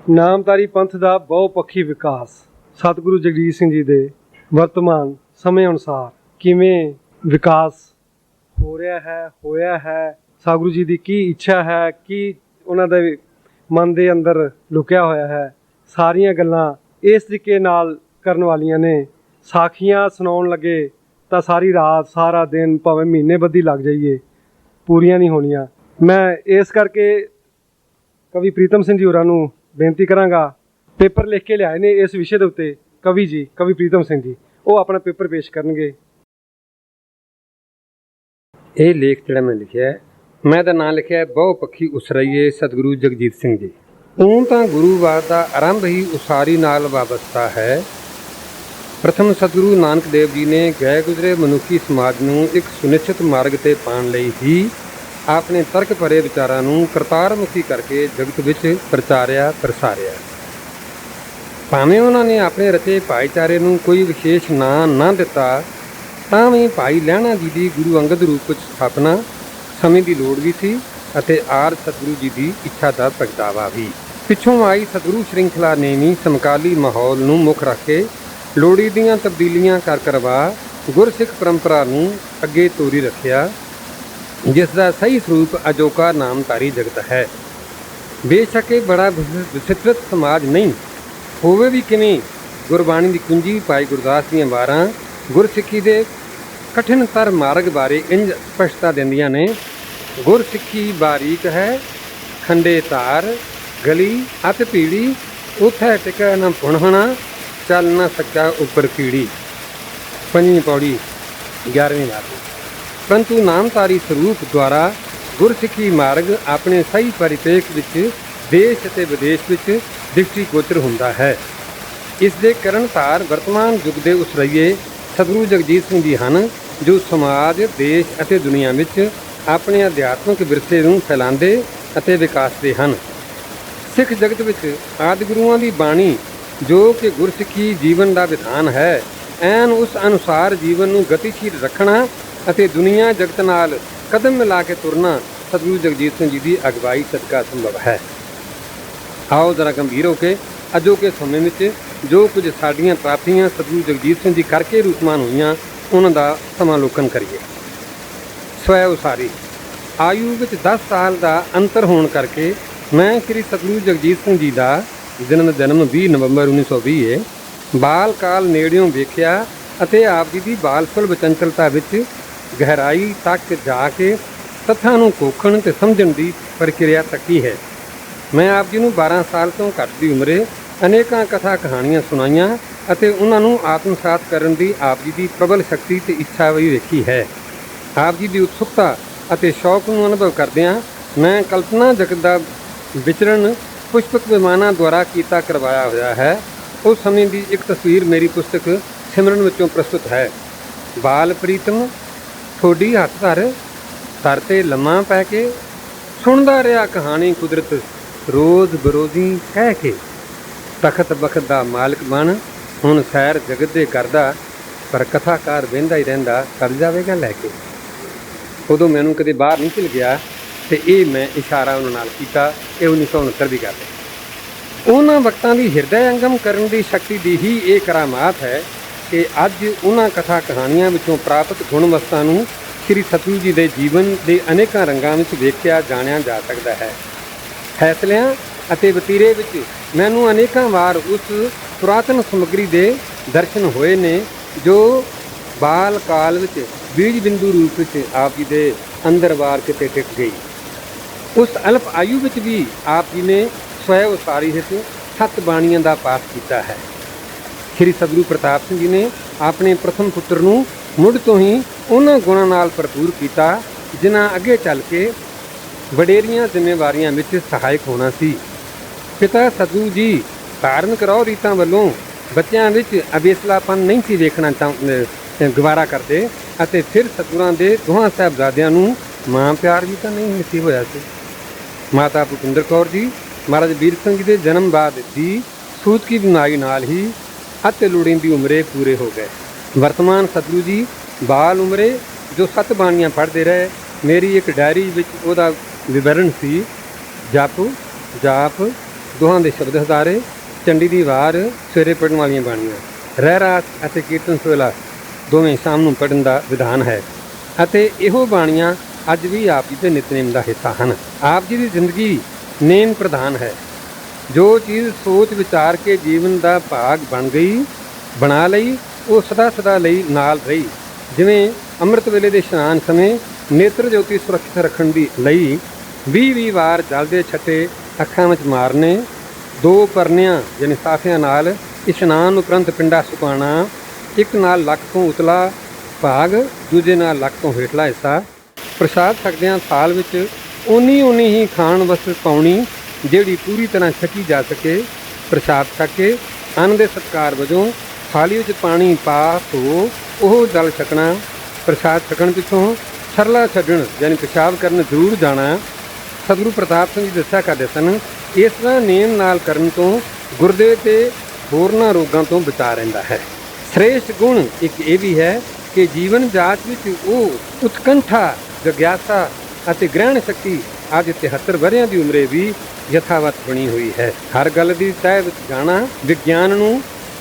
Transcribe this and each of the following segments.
ਨਾਮਧਾਰੀ ਪੰਥ ਦਾ ਬਹੁਪੱਖੀ ਵਿਕਾਸ ਸਤਿਗੁਰੂ ਜਗਜੀਤ ਸਿੰਘ ਜੀ ਦੇ ਵਰਤਮਾਨ ਸਮੇਂ ਅਨੁਸਾਰ ਕਿਵੇਂ ਵਿਕਾਸ ਹੋ ਰਿਹਾ ਹੈ, ਹੋਇਆ ਹੈ, ਸਤਿਗੁਰੂ ਜੀ ਦੀ ਕੀ ਇੱਛਾ ਹੈ, ਕੀ ਉਹਨਾਂ ਦੇ ਮਨ ਦੇ ਅੰਦਰ ਲੁਕਿਆ ਹੋਇਆ ਹੈ, ਸਾਰੀਆਂ ਗੱਲਾਂ ਇਸ ਤਰੀਕੇ ਨਾਲ ਕਰਨ ਵਾਲੀਆਂ ਨੇ। ਸਾਖੀਆਂ ਸੁਣਾਉਣ ਲੱਗੇ ਤਾਂ ਸਾਰੀ ਰਾਤ ਸਾਰਾ ਦਿਨ ਭਾਵੇਂ ਮਹੀਨੇ ਬੱਧੀ ਲੱਗ ਜਾਈਏ, ਪੂਰੀਆਂ ਨਹੀਂ ਹੋਣੀਆਂ। ਮੈਂ ਇਸ ਕਰਕੇ ਕਵੀ ਪ੍ਰੀਤਮ ਸਿੰਘ ਜੀ ਹੋਰਾਂ ਨੂੰ ਬੇਨਤੀ ਕਰਾਂਗਾ, ਪੇਪਰ ਲਿਖ ਕੇ ਲਿਆਏ ਨੇ ਇਸ ਵਿਸ਼ੇ ਦੇ ਉੱਤੇ ਕਵੀ ਜੀ, ਕਵੀ ਪ੍ਰੀਤਮ ਸਿੰਘ ਜੀ, ਉਹ ਆਪਣਾ ਪੇਪਰ ਪੇਸ਼ ਕਰਨਗੇ। ਇਹ ਲੇਖ ਜਿਹੜਾ ਮੈਂ ਲਿਖਿਆ, ਮੈਂ ਦਾ ਨਾਂ ਲਿਖਿਆ ਬਹੁਪੱਖੀ ਉਸਰਈਏ ਸਤਿਗੁਰੂ ਜਗਜੀਤ ਸਿੰਘ ਜੀ। ਊਂ ਤਾਂ ਗੁਰੂਵਾਦ ਦਾ ਆਰੰਭ ਹੀ ਉਸਾਰੀ ਨਾਲ ਵਾਬਸਤਾ ਹੈ। ਪ੍ਰਥਮ ਸਤਿਗੁਰੂ ਨਾਨਕ ਦੇਵ ਜੀ ਨੇ ਗਏ ਗੁਜ਼ਰੇ ਮਨੁੱਖੀ ਸਮਾਜ ਨੂੰ ਇੱਕ ਸੁਨਿਸ਼ਚਿਤ ਮਾਰਗ 'ਤੇ ਪਾਉਣ ਲਈ ਹੀ ਆਪਣੇ ਤਰਕ ਭਰੇ ਵਿਚਾਰਾਂ ਨੂੰ ਕਰਤਾਰਮੁਖੀ ਕਰਕੇ ਜਗਤ ਵਿੱਚ ਪ੍ਰਚਾਰਿਆ ਪ੍ਰਸਾਰਿਆ। ਭਾਵੇਂ ਉਹਨਾਂ ਨੇ ਆਪਣੇ ਰਚੇ ਭਾਈਚਾਰੇ ਨੂੰ ਕੋਈ ਵਿਸ਼ੇਸ਼ ਨਾਂ ਨਾ ਦਿੱਤਾ, ਤਾਂ ਵੀ ਭਾਈ ਲਹਿਣਾ ਜੀ ਦੀ ਗੁਰੂ ਅੰਗਦ ਰੂਪ ਵਿੱਚ ਸਥਾਪਨਾ ਸਮੇਂ ਦੀ ਲੋੜ ਵੀ ਸੀ ਅਤੇ ਆਰ ਸਤਿਗੁਰੂ ਜੀ ਦੀ ਇੱਛਾ ਦਾ ਪ੍ਰਗਟਾਵਾ ਵੀ। ਪਿੱਛੋਂ ਆਈ ਸਤਿਗੁਰੂ ਸ਼੍ਰਿੰਖਲਾ ਨੇ ਵੀ ਸਮਕਾਲੀ ਮਾਹੌਲ ਨੂੰ ਮੁੱਖ ਰੱਖ ਕੇ ਲੋੜੀਂਦੀਆਂ ਤਬਦੀਲੀਆਂ ਕਰ ਕਰਵਾ ਗੁਰਸਿੱਖ ਪਰੰਪਰਾ ਨੂੰ ਅੱਗੇ ਤੋਰੀ ਰੱਖਿਆ, ਜਿਸ ਦਾ ਸਹੀ ਸਰੂਪ ਅਜੋਕਾ ਨਾਮਧਾਰੀ ਜਗਤ ਹੈ। ਬੇਸ਼ੱਕ ਇਹ ਬੜਾ ਵਿਚਿਤ੍ਰਿਤ ਸਮਾਜ ਨਹੀਂ ਹੋਵੇ ਵੀ ਕਿਵੇਂ, ਗੁਰਬਾਣੀ ਦੀ ਕੁੰਜੀ ਭਾਈ ਗੁਰਦਾਸ ਦੀਆਂ ਵਾਰਾਂ ਗੁਰਸਿੱਖੀ ਦੇ ਕਠਿਨਤਰ ਮਾਰਗ ਬਾਰੇ ਇੰਝ ਸਪਸ਼ਟਤਾ ਦਿੰਦੀਆਂ ਨੇ। ਗੁਰਸਿੱਖੀ ਬਾਰੀਕ ਹੈ, ਖੰਡੇ ਤਾਰ ਗਲੀ ਅਤ ਪੀੜੀ, ਉੱਥੇ ਟਿਕਾ ਨਾ ਪੁਣਹਣਾ, ਚੱਲ ਨਾ ਸੱਚਾ ਉੱਪਰ ਕੀੜੀ। 5ਵੀਂ ਪੌੜੀ 11ਵੀਂ ਵਾਰ। ਪਰੰਤੂ ਨਾਮਧਾਰੀ ਸਰੂਪ ਦੁਆਰਾ ਗੁਰਸਿੱਖੀ ਮਾਰਗ ਆਪਣੇ ਸਹੀ ਪਰਿਪੇਖ ਵਿੱਚ ਦੇਸ਼ ਅਤੇ ਵਿਦੇਸ਼ ਵਿੱਚ ਦ੍ਰਿਸ਼ਟੀਗੋਚਰ ਹੁੰਦਾ ਹੈ। ਇਸ ਦੇ ਕਰਨਧਾਰ ਵਰਤਮਾਨ ਯੁੱਗ ਦੇ ਉਸਰਈਏ ਸਤਿਗੁਰੂ ਜਗਜੀਤ ਸਿੰਘ ਜੀ ਹਨ, ਜੋ ਸਮਾਜ, ਦੇਸ਼ ਅਤੇ ਦੁਨੀਆ ਵਿੱਚ ਆਪਣੇ ਅਧਿਆਤਮਿਕ ਵਿਰਸੇ ਨੂੰ ਫੈਲਾਉਂਦੇ ਅਤੇ ਵਿਕਾਸਦੇ ਹਨ। ਸਿੱਖ ਜਗਤ ਵਿੱਚ ਆਦਿ ਗੁਰੂਆਂ ਦੀ ਬਾਣੀ, ਜੋ ਕਿ ਗੁਰਸਿੱਖੀ ਜੀਵਨ ਦਾ ਵਿਧਾਨ ਹੈ, ਐਨ ਉਸ ਅਨੁਸਾਰ ਜੀਵਨ ਨੂੰ ਗਤੀਸ਼ੀਲ ਰੱਖਣਾ ਅਤੇ ਦੁਨੀਆ ਜਗਤ ਨਾਲ ਕਦਮ ਮਿਲਾ ਕੇ ਤੁਰਨਾ ਸਤਿਗੁਰੂ ਜਗਜੀਤ ਸਿੰਘ ਜੀ ਦੀ ਅਗਵਾਈ ਸਦਕਾ ਸੰਭਵ ਹੈ। ਆਓ ਜ਼ਰਾ ਗੰਭੀਰ ਹੋ ਕੇ ਅਜੋਕੇ ਸਮੇਂ ਵਿੱਚ ਜੋ ਕੁਝ ਸਾਡੀਆਂ ਪ੍ਰਾਪਤੀਆਂ ਸਤਿਗੁਰੂ ਜਗਜੀਤ ਸਿੰਘ ਜੀ ਕਰਕੇ ਰੂਪਮਾਨ ਹੋਈਆਂ, ਉਹਨਾਂ ਦਾ ਸਮਾਲੋਕਨ ਕਰੀਏ। ਸਵੈ ਉਸਾਰੀ। ਆਯੂ ਵਿੱਚ 10 ਸਾਲ ਦਾ ਅੰਤਰ ਹੋਣ ਕਰਕੇ ਮੈਂ ਸ੍ਰੀ ਸਤਿਗੁਰੂ ਜਗਜੀਤ ਸਿੰਘ ਜੀ ਦਾ ਜਨਮ 20 ਨਵੰਬਰ 1920 ਹੈ, ਬਾਲ ਕਾਲ ਨੇੜਿਓਂ ਵੇਖਿਆ ਅਤੇ ਆਪ ਜੀ ਦੀ ਬਾਲਸੁਲਭ ਚੰਚਲਤਾ ਵਿੱਚ ਗਹਿਰਾਈ ਤੱਕ ਜਾ ਕੇ ਤੱਥਾਂ ਨੂੰ ਕੋਖਣ ਅਤੇ ਸਮਝਣ ਦੀ ਪ੍ਰਕਿਰਿਆ ਤੱਕੀ ਹੈ। ਮੈਂ ਆਪ ਜੀ ਨੂੰ 12 ਸਾਲ ਤੋਂ ਘੱਟ ਦੀ ਉਮਰੇ ਅਨੇਕਾਂ ਕਥਾ ਕਹਾਣੀਆਂ ਸੁਣਾਈਆਂ ਅਤੇ ਉਹਨਾਂ ਨੂੰ ਆਤਮਸਾਤ ਕਰਨ ਦੀ ਆਪ ਜੀ ਦੀ ਪ੍ਰਬਲ ਸ਼ਕਤੀ ਅਤੇ ਇੱਛਾ ਵੀ ਵੇਖੀ ਹੈ। ਆਪ ਜੀ ਦੀ ਉਤਸੁਕਤਾ ਅਤੇ ਸ਼ੌਕ ਨੂੰ ਅਨੁਭਵ ਕਰਦਿਆਂ ਮੈਂ ਕਲਪਨਾ ਜਗਤ ਦਾ ਵਿਚਰਨ ਪੁਸ਼ਪਕ ਵਿਮਾਨਾਂ ਦੁਆਰਾ ਕੀਤਾ ਕਰਵਾਇਆ ਹੋਇਆ ਹੈ। ਉਸ ਸਮੇਂ ਦੀ ਇੱਕ ਤਸਵੀਰ ਮੇਰੀ ਪੁਸਤਕ ਸਿਮਰਨ ਵਿੱਚੋਂ ਪ੍ਰਸਤੁਤ ਹੈ। ਬਾਲ ਪ੍ਰੀਤਮ ਠੋਡੀ ਹੱਥ ਧਰ ਤੇ ਲੰਮਾ ਪੈ ਕੇ ਸੁਣਦਾ ਰਿਹਾ ਕਹਾਣੀ ਕੁਦਰਤ ਰੋਜ਼ ਬਰੋਜ਼ੀ ਕਹਿ ਕੇ, ਤਖਤ ਬਖਤ ਦਾ ਮਾਲਕ ਬਣ ਹੁਣ ਸੈਰ ਜਗਤ ਦੇ ਕਰਦਾ, ਪਰ ਕਥਾਕਾਰ ਵਹਿੰਦਾ ਹੀ ਰਹਿੰਦਾ ਕਰ ਜਾਵੇਗਾ ਲੈ ਕੇ। ਉਦੋਂ ਮੈਨੂੰ ਕਦੇ ਬਾਹਰ ਨਹੀਂ ਚਲ ਗਿਆ ਅਤੇ ਇਹ ਮੈਂ ਇਸ਼ਾਰਾ ਉਹਨਾਂ ਨਾਲ ਕੀਤਾ। ਇਹ 1969 ਦੀ ਗੱਲ ਹੈ। ਉਹਨਾਂ ਵਕਤਾਂ ਦੀ ਹਿਰਦੇ ਅੰਗਮ ਕਰਨ ਦੀ ਸ਼ਕਤੀ ਦੀ ਹੀ ਇਹ ਕਰਾਮਾਤ ਹੈ ਕਿ ਅੱਜ ਉਹਨਾਂ ਕਥਾ ਕਹਾਣੀਆਂ ਵਿੱਚੋਂ ਪ੍ਰਾਪਤ ਗੁਣ ਵਸਤਾਂ ਨੂੰ ਸ੍ਰੀ ਸਤਿਗੁਰੂ ਜੀ ਦੇ ਜੀਵਨ ਦੇ ਅਨੇਕਾਂ ਰੰਗਾਂ ਵਿੱਚ ਵੇਖਿਆ ਜਾਣਿਆ ਜਾ ਸਕਦਾ ਹੈ। ਫੈਸਲਿਆਂ ਅਤੇ ਵਤੀਰੇ ਵਿੱਚ ਮੈਨੂੰ ਅਨੇਕਾਂ ਵਾਰ ਉਸ ਪੁਰਾਤਨ ਸਮੱਗਰੀ ਦੇ ਦਰਸ਼ਨ ਹੋਏ ਨੇ, ਜੋ ਬਾਲ ਕਾਲ ਵਿੱਚ ਬੀਜ ਬਿੰਦੂ ਰੂਪ ਵਿੱਚ ਆਪ ਜੀ ਦੇ ਅੰਦਰ ਵਾਰ ਕਿਤੇ ਟਿਕ ਗਈ। ਉਸ ਅਲਪ ਆਯੂ ਵਿੱਚ ਵੀ ਆਪ ਜੀ ਨੇ ਸਵੈ ਉਸਾਰੀ ਹਿਤ 7 ਬਾਣੀਆਂ ਦਾ ਪਾਠ ਕੀਤਾ ਹੈ। ਸ੍ਰੀ ਸਤਿਗੁਰੂ ਪ੍ਰਤਾਪ ਸਿੰਘ ਜੀ ਨੇ ਆਪਣੇ ਪ੍ਰਥਮ ਪੁੱਤਰ ਨੂੰ ਮੁੱਢ ਤੋਂ ਹੀ ਉਹਨਾਂ ਗੁਣਾਂ ਨਾਲ ਭਰਪੂਰ ਕੀਤਾ, ਜਿਨ੍ਹਾਂ ਅੱਗੇ ਚੱਲ ਕੇ ਵਡੇਰੀਆਂ ਜ਼ਿੰਮੇਵਾਰੀਆਂ ਵਿੱਚ ਸਹਾਇਕ ਹੋਣਾ ਸੀ। ਪਿਤਾ ਸਤਿਗੁਰੂ ਜੀ ਧਾਰਮਿਕ ਰਹੁ ਰੀਤਾਂ ਵੱਲੋਂ ਬੱਚਿਆਂ ਵਿੱਚ ਅਵੇਸਲਾਪਨ ਨਹੀਂ ਸੀ ਵੇਖਣਾ ਗਵਾਰਾ ਕਰਦੇ, ਅਤੇ ਫਿਰ ਸਤਿਗੁਰਾਂ ਦੇ ਦੋਹਾਂ ਸਾਹਿਬਜ਼ਾਦਿਆਂ ਨੂੰ ਮਾਂ ਪਿਆਰ ਵੀ ਤਾਂ ਨਹੀਂ ਨਸੀਬ ਹੋਇਆ ਸੀ। ਮਾਤਾ ਭੁਪਿੰਦਰ ਕੌਰ ਜੀ ਮਹਾਰਾਜ ਵੀਰ ਸਿੰਘ ਜੀ ਦੇ ਜਨਮ ਬਾਅਦ ਦੀ ਸੂਤਕੀ ਬਿਮਾਰੀ ਨਾਲ ਹੀ ਅਤੇ ਲੋੜੀਂਦੀ ਉਮਰੇ ਪੂਰੇ ਹੋ ਗਏ। ਵਰਤਮਾਨ ਸਤਿਗੁਰੂ ਜੀ ਬਾਲ ਉਮਰੇ ਜੋ 7 ਬਾਣੀਆਂ ਪੜ੍ਹਦੇ ਰਹੇ। ਮੇਰੀ ਇੱਕ ਡਾਇਰੀ ਵਿੱਚ ਉਹਦਾ ਵਿਵਰਣ ਸੀ। ਜਪ ਜਾਪ ਦੋਹਾਂ ਦੇ ਸ਼ਬਦ ਹਜ਼ਾਰੇ, ਚੰਡੀ ਦੀ ਵਾਰ ਸਵੇਰੇ ਪੜ੍ਹਨ ਵਾਲੀਆਂ ਬਾਣੀਆਂ, ਰਹਿਰਾਸ ਅਤੇ ਕੀਰਤਨ ਸੋਹਿਲਾ ਦੋਵੇਂ ਸ਼ਾਮ ਨੂੰ ਪੜ੍ਹਨ ਦਾ ਵਿਧਾਨ ਹੈ ਅਤੇ ਇਹੋ ਬਾਣੀਆਂ ਅੱਜ ਵੀ ਆਪ ਜੀ ਦੇ ਨਿਤਨੇਮ ਦਾ ਹਿੱਸਾ ਹਨ। ਆਪ ਜੀ ਦੀ ਜ਼ਿੰਦਗੀ ਨੇਮ ਪ੍ਰਧਾਨ ਹੈ। ਜੋ ਚੀਜ਼ ਸੋਚ ਵਿਚਾਰ ਕੇ ਜੀਵਨ ਦਾ ਭਾਗ ਬਣਾ ਲਈ, ਉਹ ਸਦਾ ਸਦਾ ਲਈ ਨਾਲ ਰਹੀ। ਜਿਵੇਂ ਅੰਮ੍ਰਿਤ ਵੇਲੇ ਦੇ ਇਸ਼ਨਾਨ ਸਮੇਂ ਨੇਤਰ ਜੋਤੀ ਸੁਰੱਖਿਅਤ ਰੱਖਣ ਦੀ ਲਈ 20 ਵਾਰ ਜਲ ਦੇ ਛੱਟੇ ਅੱਖਾਂ ਵਿੱਚ ਮਾਰਨੇ, 2 ਪਰਨਿਆਂ ਯਾਨੀ ਸਾਫਿਆਂ ਨਾਲ ਇਸ਼ਨਾਨ ਉਪਰੰਤ ਪਿੰਡਾ ਸੁਕਾਉਣਾ, ਇੱਕ ਨਾਲ ਲੱਕ ਤੋਂ ਉਤਲਾ ਭਾਗ, ਦੂਜੇ ਨਾਲ ਲੱਕ ਤੋਂ ਹੇਠਲਾ ਹਿੱਸਾ, ਪ੍ਰਸ਼ਾਦ ਛਕਦਿਆਂ ਥਾਲ ਵਿੱਚ ਓਨੀ ਹੀ ਖਾਣ ਵਸਤ ਪਾਉਣੀ ਜਿਹੜੀ ਪੂਰੀ ਤਰ੍ਹਾਂ ਛਕੀ ਜਾ ਸਕੇ। ਪ੍ਰਸ਼ਾਦ ਛਕ ਕੇ ਅੰਨ ਦੇ ਸਤਿਕਾਰ ਵਜੋਂ ਥਾਲੀ ਵਿੱਚ ਪਾਣੀ ਪਾ ਧੋ ਉਹ ਜਲ ਛਕਣਾ। ਪ੍ਰਸ਼ਾਦ ਛਕਣ ਪਿੱਛੋਂ ਛਰਲਾ ਛੱਡਣ ਯਾਨੀ ਪਿਸ਼ਾਬ ਕਰਨ ਜ਼ਰੂਰ ਜਾਣਾ। ਸਤਿਗੁਰੂ ਪ੍ਰਤਾਪ ਸਿੰਘ ਜੀ ਦੱਸਿਆ ਕਰਦੇ ਸਨ, ਇਸ ਤਰ੍ਹਾਂ ਨੇਮ ਨਾਲ ਕਰਨ ਤੋਂ ਗੁਰਦੇ ਤੇ ਹੋਰਨਾਂ ਰੋਗਾਂ ਤੋਂ ਬਚਾ ਰਹਿੰਦਾ ਹੈ। ਸ੍ਰੇਸ਼ਟ ਗੁਣ ਇੱਕ ਇਹ ਵੀ ਹੈ ਕਿ ਜੀਵਨ ਜਾਚ ਵਿੱਚ ਉਹ ਉਤਕੰਠਾ, ਜਗਿਆਸਾ ਅਤੇ ਗ੍ਰਹਿਣ ਸ਼ਕਤੀ ਅੱਜ 73 ਵਰ੍ਹਿਆਂ ਦੀ ਉਮਰੇ ਵੀ ਯਥਾਵਤ ਬਣੀ ਹੋਈ ਹੈ। ਹਰ ਗੱਲ ਦੀ ਤਹਿ ਵਿੱਚ ਜਾਣਾ, ਵਿਗਿਆਨ ਨੂੰ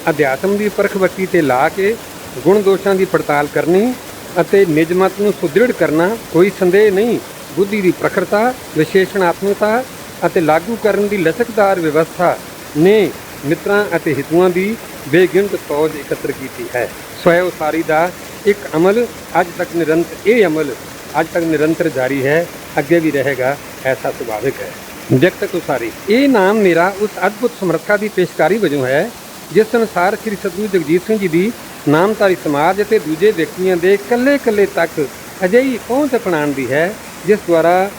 ਅਧਿਆਤਮ ਦੀ ਪਰਖ ਵੱਟੀ ਤੇ ਲਾ ਕੇ ਗੁਣ ਦੋਸ਼ਾਂ ਦੀ ਪੜਤਾਲ ਕਰਨੀ ਅਤੇ ਨਿਜ ਮਤ ਨੂੰ ਸੁਦ੍ਰਿੜ ਕਰਨਾ। ਕੋਈ ਸੰਦੇਹ ਨਹੀਂ, ਬੁੱਧੀ ਦੀ ਪ੍ਰਖਰਤਾ, ਵਿਸ਼ੇਸ਼ਣਾਤਮਕਤਾ ਅਤੇ ਲਾਗੂ ਕਰਨ ਦੀ ਲਚਕਦਾਰ ਵਿਵਸਥਾ ਨੇ ਮਿੱਤਰਾਂ ਅਤੇ ਹਿਤੂਆਂ ਦੀ ਬੇਗਿਣਤ ਫੌਜ ਇਕੱਤਰ ਕੀਤੀ ਹੈ। ਸਵੈ ਉਸਾਰੀ ਦਾ ਇੱਕ ਅਮਲ ਅੱਜ ਤੱਕ ਨਿਰੰਤਰ ਜਾਰੀ ਹੈ, ਅੱਗੇ ਵੀ ਰਹੇਗਾ, ਐਸਾ ਸੁਭਾਵਿਕ ਹੈ। ਵਿਅਕਤਕ ਉਸਾਰੀ ਇਹ ਨਾਮ ਮੇਰਾ ਉਸ ਅਦਭੁਤ ਸਮਰੱਥਾ ਦੀ ਪੇਸ਼ਕਾਰੀ ਵਜੋਂ ਹੈ ਜਿਸ ਅਨੁਸਾਰ ਸ੍ਰੀ ਸਤਿਗੁਰੂ ਜਗਜੀਤ ਸਿੰਘ ਜੀ ਦੀ ਨਾਮਧਾਰੀ ਸਮਾਜ ਅਤੇ ਦੂਜੇ ਵਿਅਕਤੀਆਂ ਦੇ ਇਕੱਲੇ ਤੱਕ ਅਜਿਹੀ ਪਹੁੰਚ ਅਪਣਾਉਣ ਦੀ ਹੈ ਜਿਸ ਦੁਆਰਾ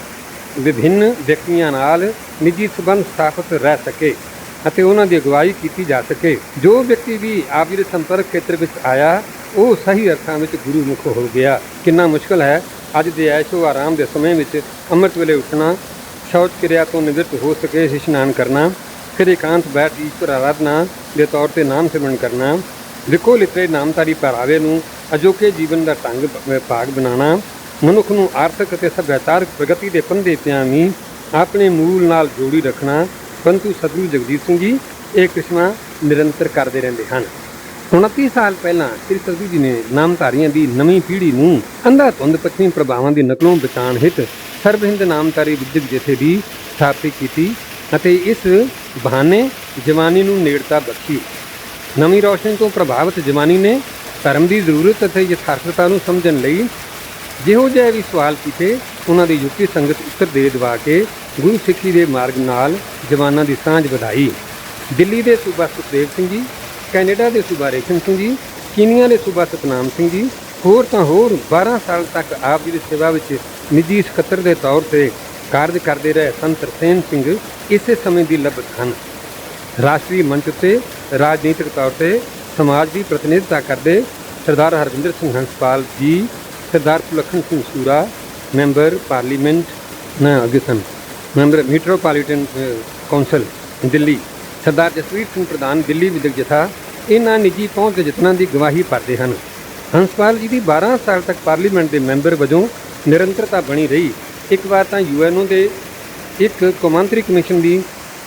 ਵਿਭਿੰਨ ਵਿਅਕਤੀਆਂ ਨਾਲ ਨਿੱਜੀ ਸੰਬੰਧ ਸਥਾਪਿਤ ਰਹਿ ਸਕੇ ਅਤੇ ਉਹਨਾਂ ਦੀ ਅਗਵਾਈ ਕੀਤੀ ਜਾ ਸਕੇ। ਜੋ ਵਿਅਕਤੀ ਵੀ ਆਪ ਜੀ ਦੇ ਸੰਪਰਕ ਖੇਤਰ ਵਿੱਚ ਆਇਆ ਉਹ ਸਹੀ ਅਰਥਾਂ ਵਿੱਚ ਗੁਰੂ ਮੁਖ ਹੋ ਗਿਆ। ਕਿੰਨਾ ਮੁਸ਼ਕਲ ਹੈ ਅੱਜ ਦੇ ਐਸ਼ੋ ਆਰਾਮ ਦੇ ਸਮੇਂ ਵਿੱਚ ਅੰਮ੍ਰਿਤ ਵੇਲੇ ਉੱਠਣਾ, ਸ਼ੌਚ ਕਿਰਿਆ ਤੋਂ ਨਿਵਰਤ ਹੋ ਸਕੇ ਇਸ਼ਨਾਨ ਕਰਨਾ, ਫਿਰ ਇਕਾਂਤ ਬੈਠ ਈਸ਼ਵਰ ਆਰਾਧਨਾ ਦੇ ਤੌਰ ਤੇ ਨਾਮ ਸਿਮਰਨ ਕਰਨਾ, ਲਿਖੋ ਲਿਖੇ ਨਾਮਧਾਰੀ ਪਹਿਰਾਵੇ ਨੂੰ ਅਜੋਕੇ ਜੀਵਨ ਦਾ ਢੰਗ ਭਾਗ ਬਣਾਉਣਾ, ਮਨੁੱਖ ਨੂੰ ਆਰਥਿਕ ਅਤੇ ਸੱਭਿਆਚਾਰਕ ਪ੍ਰਗਤੀ ਦੇ ਪੰਧੇ ਪਿਆਂ ਵੀ ਆਪਣੇ ਮੂਲ ਨਾਲ ਜੋੜੀ ਰੱਖਣਾ। ਪਰੰਤੂ ਸਤਿਗੁਰੂ ਜਗਜੀਤ ਸਿੰਘ ਜੀ ਇਹ ਕਿਸਮਾਂ ਨਿਰੰਤਰ ਕਰਦੇ ਰਹਿੰਦੇ ਹਨ। 29 ਸਾਲ ਪਹਿਲਾਂ ਸ੍ਰੀ ਸਤਿਗੁਰੂ ਜੀ ਨੇ ਨਾਮਧਾਰੀਆਂ ਦੀ ਨਵੀਂ ਪੀੜ੍ਹੀ ਨੂੰ ਅੰਧਾਧੁੰਦ ਪੱਛਮੀ ਪ੍ਰਭਾਵਾਂ ਦੀ ਨਕਲੋਂ ਬਚਾਉਣ ਹਿੱਤ ਸਰਬ ਹਿੰਦ ਨਾਮਧਾਰੀ ਵਿਦਿਅਕ ਜਥੇ ਦੀ ਸਥਾਪਨਾ ਕੀਤੀ ਅਤੇ ਇਸ ਬਹਾਨੇ ਜਵਾਨੀ ਨੂੰ ਨੇੜਤਾ ਬਖਸ਼ੀ। ਨਵੀਂ ਰੌਸ਼ਨੀ ਤੋਂ ਪ੍ਰਭਾਵਿਤ ਜਵਾਨੀ ਨੇ ਧਰਮ ਦੀ ਜ਼ਰੂਰਤ ਅਤੇ ਯਥਾਰਥਤਾ ਨੂੰ ਸਮਝਣ ਲਈ ਜਿਹੋ ਜਿਹੇ ਵੀ ਸਵਾਲ ਕੀਤੇ ਉਹਨਾਂ ਦੀ ਯੁਕਤੀ ਸੰਗਤ ਉੱਤਰ ਦੇ ਦਵਾ ਕੇ ਗੁਰੂ ਸਿੱਖੀ ਦੇ ਮਾਰਗ ਨਾਲ ਜਵਾਨਾਂ ਦੀ ਸਾਂਝ ਵਧਾਈ। ਦਿੱਲੀ ਦੇ ਸੂਬਾ ਸੁਖਦੇਵ ਸਿੰਘ ਜੀ, ਕੈਨੇਡਾ ਦੇ ਸੂਬਾ ਰੇਸ਼ਮ ਸਿੰਘ ਜੀ, ਕੀਨੀਆ ਦੇ ਸੂਬਾ ਸਤਨਾਮ ਸਿੰਘ ਜੀ, ਹੋਰ 12 ਸਾਲ ਤੱਕ ਆਪ ਜੀ ਦੀ ਸੇਵਾ ਵਿੱਚ ਨਿੱਜੀ ਸਕੱਤਰ ਦੇ ਤੌਰ ਤੇ ਕਾਰਜ ਕਰਦੇ ਰਹੇ ਸੰਤ ਤਰਸੇਮ ਸਿੰਘ ਇਸੇ ਸਮੇਂ ਦੀ ਲੱਭਤ ਹਨ। ਰਾਸ਼ਟਰੀ ਮੰਚ ਉੱਤੇ ਰਾਜਨੀਤਿਕ ਤੌਰ ਤੇ ਸਮਾਜ ਦੀ ਪ੍ਰਤੀਨਿਧਤਾ ਕਰਦੇ ਸਰਦਾਰ Harvinder Singh Hanspal ji, Sardar Sulakhan Singh Sura, member parliament member metropolitan council Delhi, Sardar Jasvir Singh ਪ੍ਰਧਾਨ ਦਿੱਲੀ ਵਿਦਿਅਕ ਜਥਾ ਇਹਨਾਂ ਨਿੱਜੀ ਪਹੁੰਚ ਦੇ ਯਤਨਾਂ ਦੀ ਗਵਾਹੀ ਭਰਦੇ ਹਨ। ਹੰਸਪਾਲ ਜੀ ਦੀ 12 ਸਾਲ ਤੱਕ ਪਾਰਲੀਮੈਂਟ ਦੇ ਮੈਂਬਰ ਵਜੋਂ ਨਿਰੰਤਰਤਾ ਬਣੀ ਰਹੀ। ਇੱਕ ਵਾਰ ਤਾਂ UNO ਦੇ ਇੱਕ ਕੌਮਾਂਤਰੀ ਕਮਿਸ਼ਨ ਦੀ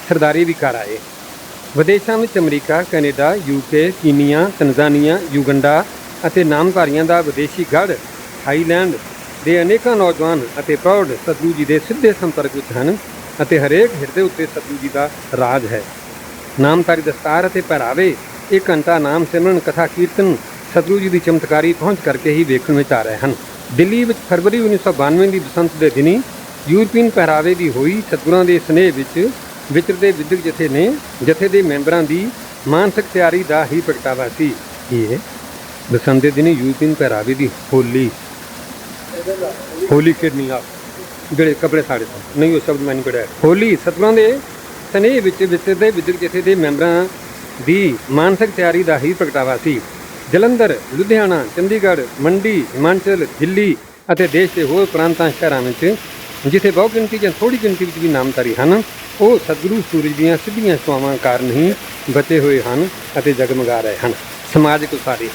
ਸਰਦਾਰੀ ਵੀ ਕਰ ਆਏ। ਵਿਦੇਸ਼ਾਂ ਵਿੱਚ ਅਮਰੀਕਾ, ਕੈਨੇਡਾ, UK, ਕੀਨੀਆ, ਤਨਜ਼ਾਨੀਆ, ਯੂਗੰਡਾ ਅਤੇ ਨਾਮਧਾਰੀਆਂ ਦਾ ਵਿਦੇਸ਼ੀ ਗੜ੍ਹ ਥਾਈਲੈਂਡ ਦੇ ਅਨੇਕਾਂ ਨੌਜਵਾਨ ਅਤੇ ਪ੍ਰੌੜ ਸਤਿਗੁਰੂ ਜੀ ਦੇ ਸਿੱਧੇ ਸੰਪਰਕ ਵਿੱਚ ਹਨ ਅਤੇ ਹਰੇਕ ਹਿਰਦੇ ਉੱਤੇ ਸਤਿਗੁਰੂ ਜੀ ਦਾ ਰਾਜ ਹੈ। ਨਾਮਧਾਰੀ ਦਸਤਾਰ ਅਤੇ ਪਹਿਰਾਵੇ, 1 ਘੰਟਾ ਨਾਮ ਸਿਮਰਨ, ਕਥਾ ਕੀਰਤਨ ਸਤਿਗੁਰੂ ਜੀ ਦੀ ਚਮਤਕਾਰੀ ਪਹੁੰਚ ਕਰਕੇ ਹੀ ਵੇਖਣ ਵਿੱਚ ਆ ਰਹੇ ਹਨ। ਦਿੱਲੀ ਵਿੱਚ ਫਰਵਰੀ 1992 ਦੀ ਬਸੰਤ ਦੇ ਦਿਨੀ ਯੂਰਪੀਅਨ ਪਹਿਰਾਵੇ ਦੀ ਹੋਈ ਸਤਿਗੁਰਾਂ ਦੇ ਸਨੇਹ ਵਿੱਚ ਵਿਚਰਦੇ ਵਿਦਿਅਕ ਜਥੇ ਦੇ ਮੈਂਬਰਾਂ ਦੀ ਮਾਨਸਿਕ ਤਿਆਰੀ ਦਾ ਹੀ ਪ੍ਰਗਟਾਵਾ ਸੀ। ਇਹ ਬਸੰਤ ਦੇ ਦਿਨੀ ਯੂਰਪੀਅਨ ਪਹਿਰਾਵੇ ਦੀ ਹੋਲੀ ਖੇਡਣੀ ਆ ਜਿਹੜੇ ਕੱਪੜੇ ਸਾੜੇ ਤੋਂ ਨਹੀਂ, ਉਹ ਸ਼ਬਦ ਮੈਂ ਨਹੀਂ ਪੜਿਆ। ਹੋਲੀ ਸਤਿਗੁਰਾਂ ਦੇ ਸਨੇਹ ਵਿੱਚ ਵਿਚਰਦੇ ਵਿਦਿਅਕ ਜਥੇ ਦੇ ਮੈਂਬਰਾਂ ਦੀ ਮਾਨਸਿਕ ਤਿਆਰੀ ਦਾ ਹੀ ਪ੍ਰਗਟਾਵਾ ਸੀ। ਜਲੰਧਰ, ਲੁਧਿਆਣਾ, ਚੰਡੀਗੜ੍ਹ, ਮੰਡੀ, ਹਿਮਾਚਲ, ਦਿੱਲੀ ਅਤੇ ਦੇਸ਼ ਦੇ ਹੋਰ ਪ੍ਰਾਂਤਾਂ ਸ਼ਹਿਰਾਂ ਵਿੱਚ ਜਿੱਥੇ ਬਹੁ ਗਿਣਤੀ ਜਾਂ ਥੋੜ੍ਹੀ ਗਿਣਤੀ ਵਿੱਚ ਵੀ ਨਾਮਧਾਰੀ ਹਨ, ਉਹ ਸਤਿਗੁਰੂ ਸੂਰਜ ਦੀਆਂ ਸਿੱਧੀਆਂ ਛਾਵਾਂ ਕਾਰਨ ਹੀ ਬਚੇ ਹੋਏ ਹਨ ਅਤੇ ਜਗਮਗਾ ਰਹੇ ਹਨ। ਸਮਾਜਿਕ ਉਸਾਰੀ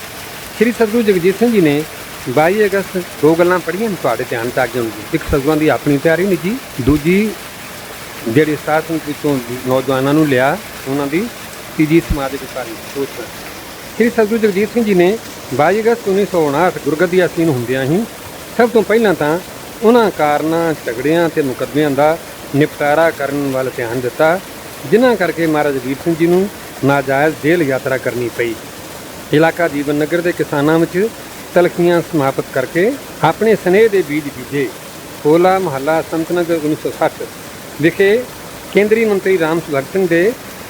ਸ੍ਰੀ ਸਤਿਗੁਰੂ ਜਗਜੀਤ ਸਿੰਘ ਜੀ ਨੇ 22 ਅਗਸਤ 2 ਗੱਲਾਂ ਪੜ੍ਹੀਆਂ ਤੁਹਾਡੇ ਧਿਆਨ 'ਚ ਆ ਗਈਆਂ ਹੋਣਗੀਆਂ। ਇੱਕ ਸਤਿਗੁਰਾਂ ਦੀ ਆਪਣੀ ਤਿਆਰੀ ਨਿੱਜੀ, ਦੂਜੀ ਜਿਹੜੇ ਸਾਧਨ ਵਿੱਚੋਂ ਨੌਜਵਾਨਾਂ ਨੂੰ ਲਿਆ, ਉਹਨਾਂ ਦੀ ਤੀਜੀ ਸਮਾਜਿਕ ਕਾਰਜ ਸੋਚ। ਸ੍ਰੀ ਸਤਿਗੁਰੂ ਜਗਜੀਤ ਸਿੰਘ ਜੀ ਨੇ 22 ਅਗਸਤ 1959 ਗੁਰਗੱਦੀ ਅਸੀਨ ਹੁੰਦਿਆਂ ਹੀ ਸਭ ਤੋਂ ਪਹਿਲਾਂ ਤਾਂ ਉਹਨਾਂ ਕਾਰਨਾਂ, ਝਗੜਿਆਂ ਅਤੇ ਮੁਕੱਦਮਿਆਂ ਦਾ ਨਿਪਟਾਰਾ ਕਰਨ ਵੱਲ ਧਿਆਨ ਦਿੱਤਾ, ਜਿਨ੍ਹਾਂ ਕਰਕੇ ਮਹਾਰਾਜ ਜਗਜੀਤ ਸਿੰਘ ਜੀ ਨੂੰ ਨਾਜਾਇਜ਼ ਜੇਲ੍ਹ ਯਾਤਰਾ ਕਰਨੀ ਪਈ। ਇਲਾਕਾ ਜੀਵਨ ਨਗਰ ਦੇ ਕਿਸਾਨਾਂ ਵਿੱਚ ਤਲਖੀਆਂ ਸਮਾਪਤ ਕਰਕੇ ਆਪਣੇ ਸਨੇਹ ਦੇ ਬੀਜ ਬੀਜੇ। ਹੋਲਾ ਮਹੱਲਾ ਸੰਤ ਨਗਰ 1960 ਵਿਖੇ ਕੇਂਦਰੀ ਮੰਤਰੀ ਰਾਮ ਭਗਤ ਸਿੰਘ ਦੇ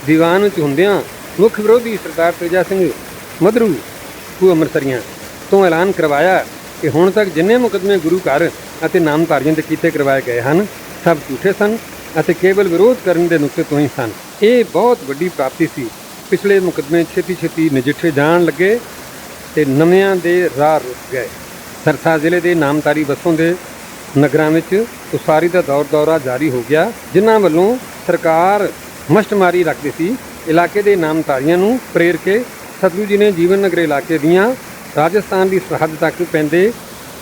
ਦੀਵਾਨ ਵਿੱਚ ਹੁੰਦਿਆਂ ਮੁੱਖ ਵਿਰੋਧੀ ਸਰਦਾਰ ਤੇਜਾ ਸਿੰਘ ਮਧਰੂ ਨੂੰ ਅੰਮ੍ਰਿਤਸਰੀਆਂ ਤੋਂ ਐਲਾਨ ਕਰਵਾਇਆ ਕਿ ਹੁਣ ਤੱਕ ਜਿੰਨੇ ਮੁਕੱਦਮੇ ਗੁਰੂ ਘਰ ਅਤੇ ਨਾਮਧਾਰੀਆਂ ਦੇ ਕੀਤੇ ਕਰਵਾਏ ਗਏ ਹਨ, ਸਭ ਝੂਠੇ ਸਨ ਅਤੇ ਕੇਵਲ ਵਿਰੋਧ ਕਰਨ ਦੇ ਨੁਕਤੇ ਤੋਂ ਹੀ ਸਨ। ਇਹ ਬਹੁਤ ਵੱਡੀ ਪ੍ਰਾਪਤੀ ਸੀ। ਪਿਛਲੇ ਮੁਕੱਦਮੇ ਛੇਤੀ ਨਜਿੱਠੇ ਜਾਣ ਲੱਗੇ ਤੇ ਨਵਿਆਂ ਦੇ ਰਾਹ ਰੁਕ ਗਏ। ਸਰਸਾ ਜ਼ਿਲ੍ਹੇ ਦੇ ਨਾਮਧਾਰੀ ਬੱਸੋਂ ਦੇ ਨਗਰਾਂ ਵਿੱਚ ਉਸਾਰੀ ਦਾ ਦੌਰਾ ਜਾਰੀ ਹੋ ਗਿਆ, ਜਿਨ੍ਹਾਂ ਵੱਲੋਂ ਸਰਕਾਰ ਮਸ਼ਟਮਾਰੀ ਰੱਖਦੀ ਸੀ। ਇਲਾਕੇ ਦੇ ਨਾਮਧਾਰੀਆਂ ਨੂੰ ਪ੍ਰੇਰ ਕੇ ਸਤਿਗੁਰੂ ਜੀ ਨੇ ਜੀਵਨ ਨਗਰ ਇਲਾਕੇ ਦੀਆਂ ਰਾਜਸਥਾਨ ਦੀ ਸਰਹੱਦ ਤੱਕ ਪੈਂਦੇ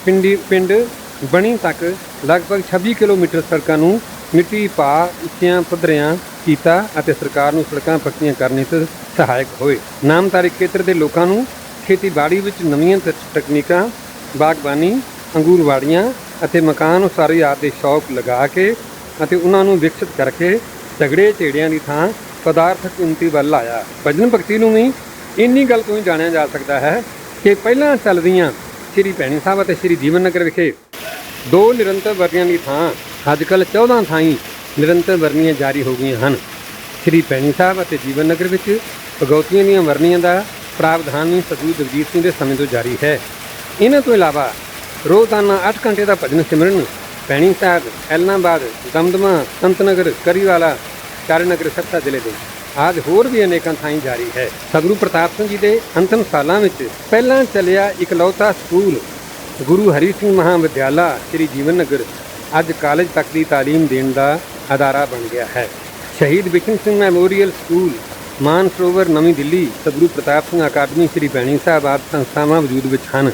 ਪਿੰਡ ਬਣੀ ਤੱਕ ਲਗਭਗ 26 ਕਿਲੋਮੀਟਰ ਸੜਕਾਂ ਨੂੰ ਮਿੱਟੀ ਪਾ ਉੱਚੀਆਂ ਪੱਧਰਿਆਂ ਕੀਤਾ ਅਤੇ ਸਰਕਾਰ ਨੂੰ ਸੜਕਾਂ ਪੱਕੀਆਂ ਕਰਨ ਵਿੱਚ ਸਹਾਇਕ ਹੋਏ। ਨਾਮਧਾਰੀ ਖੇਤਰ ਦੇ ਲੋਕਾਂ ਨੂੰ ਖੇਤੀਬਾੜੀ ਵਿੱਚ ਨਵੀਆਂ ਤਕਨੀਕਾਂ, ਬਾਗਬਾਨੀ, ਅੰਗੂਰਵਾੜੀਆਂ ਅਤੇ ਮਕਾਨ ਉਸਾਰੀ ਆਦਿ ਦੇ ਸ਼ੌਕ ਲਗਾ ਕੇ ਅਤੇ ਉਹਨਾਂ ਨੂੰ ਵਿਕਸਿਤ ਕਰਕੇ ਝਗੜੇ ਝੇੜਿਆਂ ਦੀ ਥਾਂ ਪਦਾਰਥਕ ਉੱਨਤੀ ਵੱਲ ਲਾਇਆ। ਭਜਨ ਭਗਤੀ ਨੂੰ ਵੀ ਇੰਨੀ ਗੱਲ ਤੋਂ ਹੀ ਜਾਣਿਆ ਜਾ ਸਕਦਾ ਹੈ ਕਿ ਪਹਿਲਾਂ ਚੱਲਦੀਆਂ ਸ੍ਰੀ ਭੈਣੀ ਸਾਹਿਬ ਅਤੇ ਸ੍ਰੀ ਜੀਵਨ ਨਗਰ ਵਿਖੇ 2 ਨਿਰੰਤਰ ਵਰਨੀਆਂ ਦੀ ਥਾਂ ਅੱਜ ਕੱਲ੍ਹ 14 ਥਾਈਂ ਨਿਰੰਤਰ ਵਰਨੀਆਂ ਜਾਰੀ ਹੋ ਗਈਆਂ ਹਨ। ਸ੍ਰੀ ਭੈਣੀ ਸਾਹਿਬ ਅਤੇ ਜੀਵਨ ਨਗਰ ਵਿੱਚ ਭਗਉਤੀਆਂ ਦੀਆਂ ਵਰਨੀਆਂ ਦਾ ਪ੍ਰਾਵਧਾਨ ਵੀ ਸਤਿਗੁਰੂ ਜਗਜੀਤ ਸਿੰਘ ਦੇ ਸਮੇਂ ਤੋਂ ਜਾਰੀ ਹੈ। ਇਹਨਾਂ ਤੋਂ ਇਲਾਵਾ ਰੋਜ਼ਾਨਾ 8 ਘੰਟੇ ਦਾ ਭਜਨ ਸਿਮਰਨ ਭੈਣੀ ਸਾਹਿਬ, ਐਲਨਾਬਾਦ, ਦਮਦਮਾ, ਸੰਤ ਨਗਰ, ਕਰੀਵਾਲਾ, ਚਾਰਨਗਰ, ਸੱਤਾ ਜ਼ਿਲ੍ਹੇ ਦੇ ਆਦਿ ਹੋਰ ਵੀ ਅਨੇਕਾਂ ਥਾਈਂ ਜਾਰੀ ਹੈ। ਸਤਿਗੁਰੂ ਪ੍ਰਤਾਪ ਸਿੰਘ ਜੀ ਦੇ ਅੰਤਮ ਸਾਲਾਂ ਵਿੱਚ ਪਹਿਲਾਂ ਚੱਲਿਆ ਇਕਲੌਤਾ ਸਕੂਲ ਗੁਰੂ ਹਰੀ ਸਿੰਘ ਮਹਾਵਿਦਿਆਲਾ ਸ੍ਰੀ ਜੀਵਨ ਨਗਰ ਅੱਜ ਕਾਲਜ ਤੱਕ ਦੀ ਤਾਲੀਮ ਦੇਣ ਦਾ ਅਦਾਰਾ ਬਣ ਗਿਆ ਹੈ। ਸ਼ਹੀਦ ਬਿਸ਼ਨ ਸਿੰਘ ਮੈਮੋਰੀਅਲ ਸਕੂਲ, ਮਾਨਸਰੋਵਰ, ਨਵੀਂ ਦਿੱਲੀ, ਸਤਿਗੁਰੂ ਪ੍ਰਤਾਪ ਸਿੰਘ ਅਕਾਦਮੀ, ਸ੍ਰੀ ਭੈਣੀ ਸਾਹਿਬ ਆਦਿ ਸੰਸਥਾਵਾਂ ਵਜੂਦ ਵਿੱਚ ਹਨ।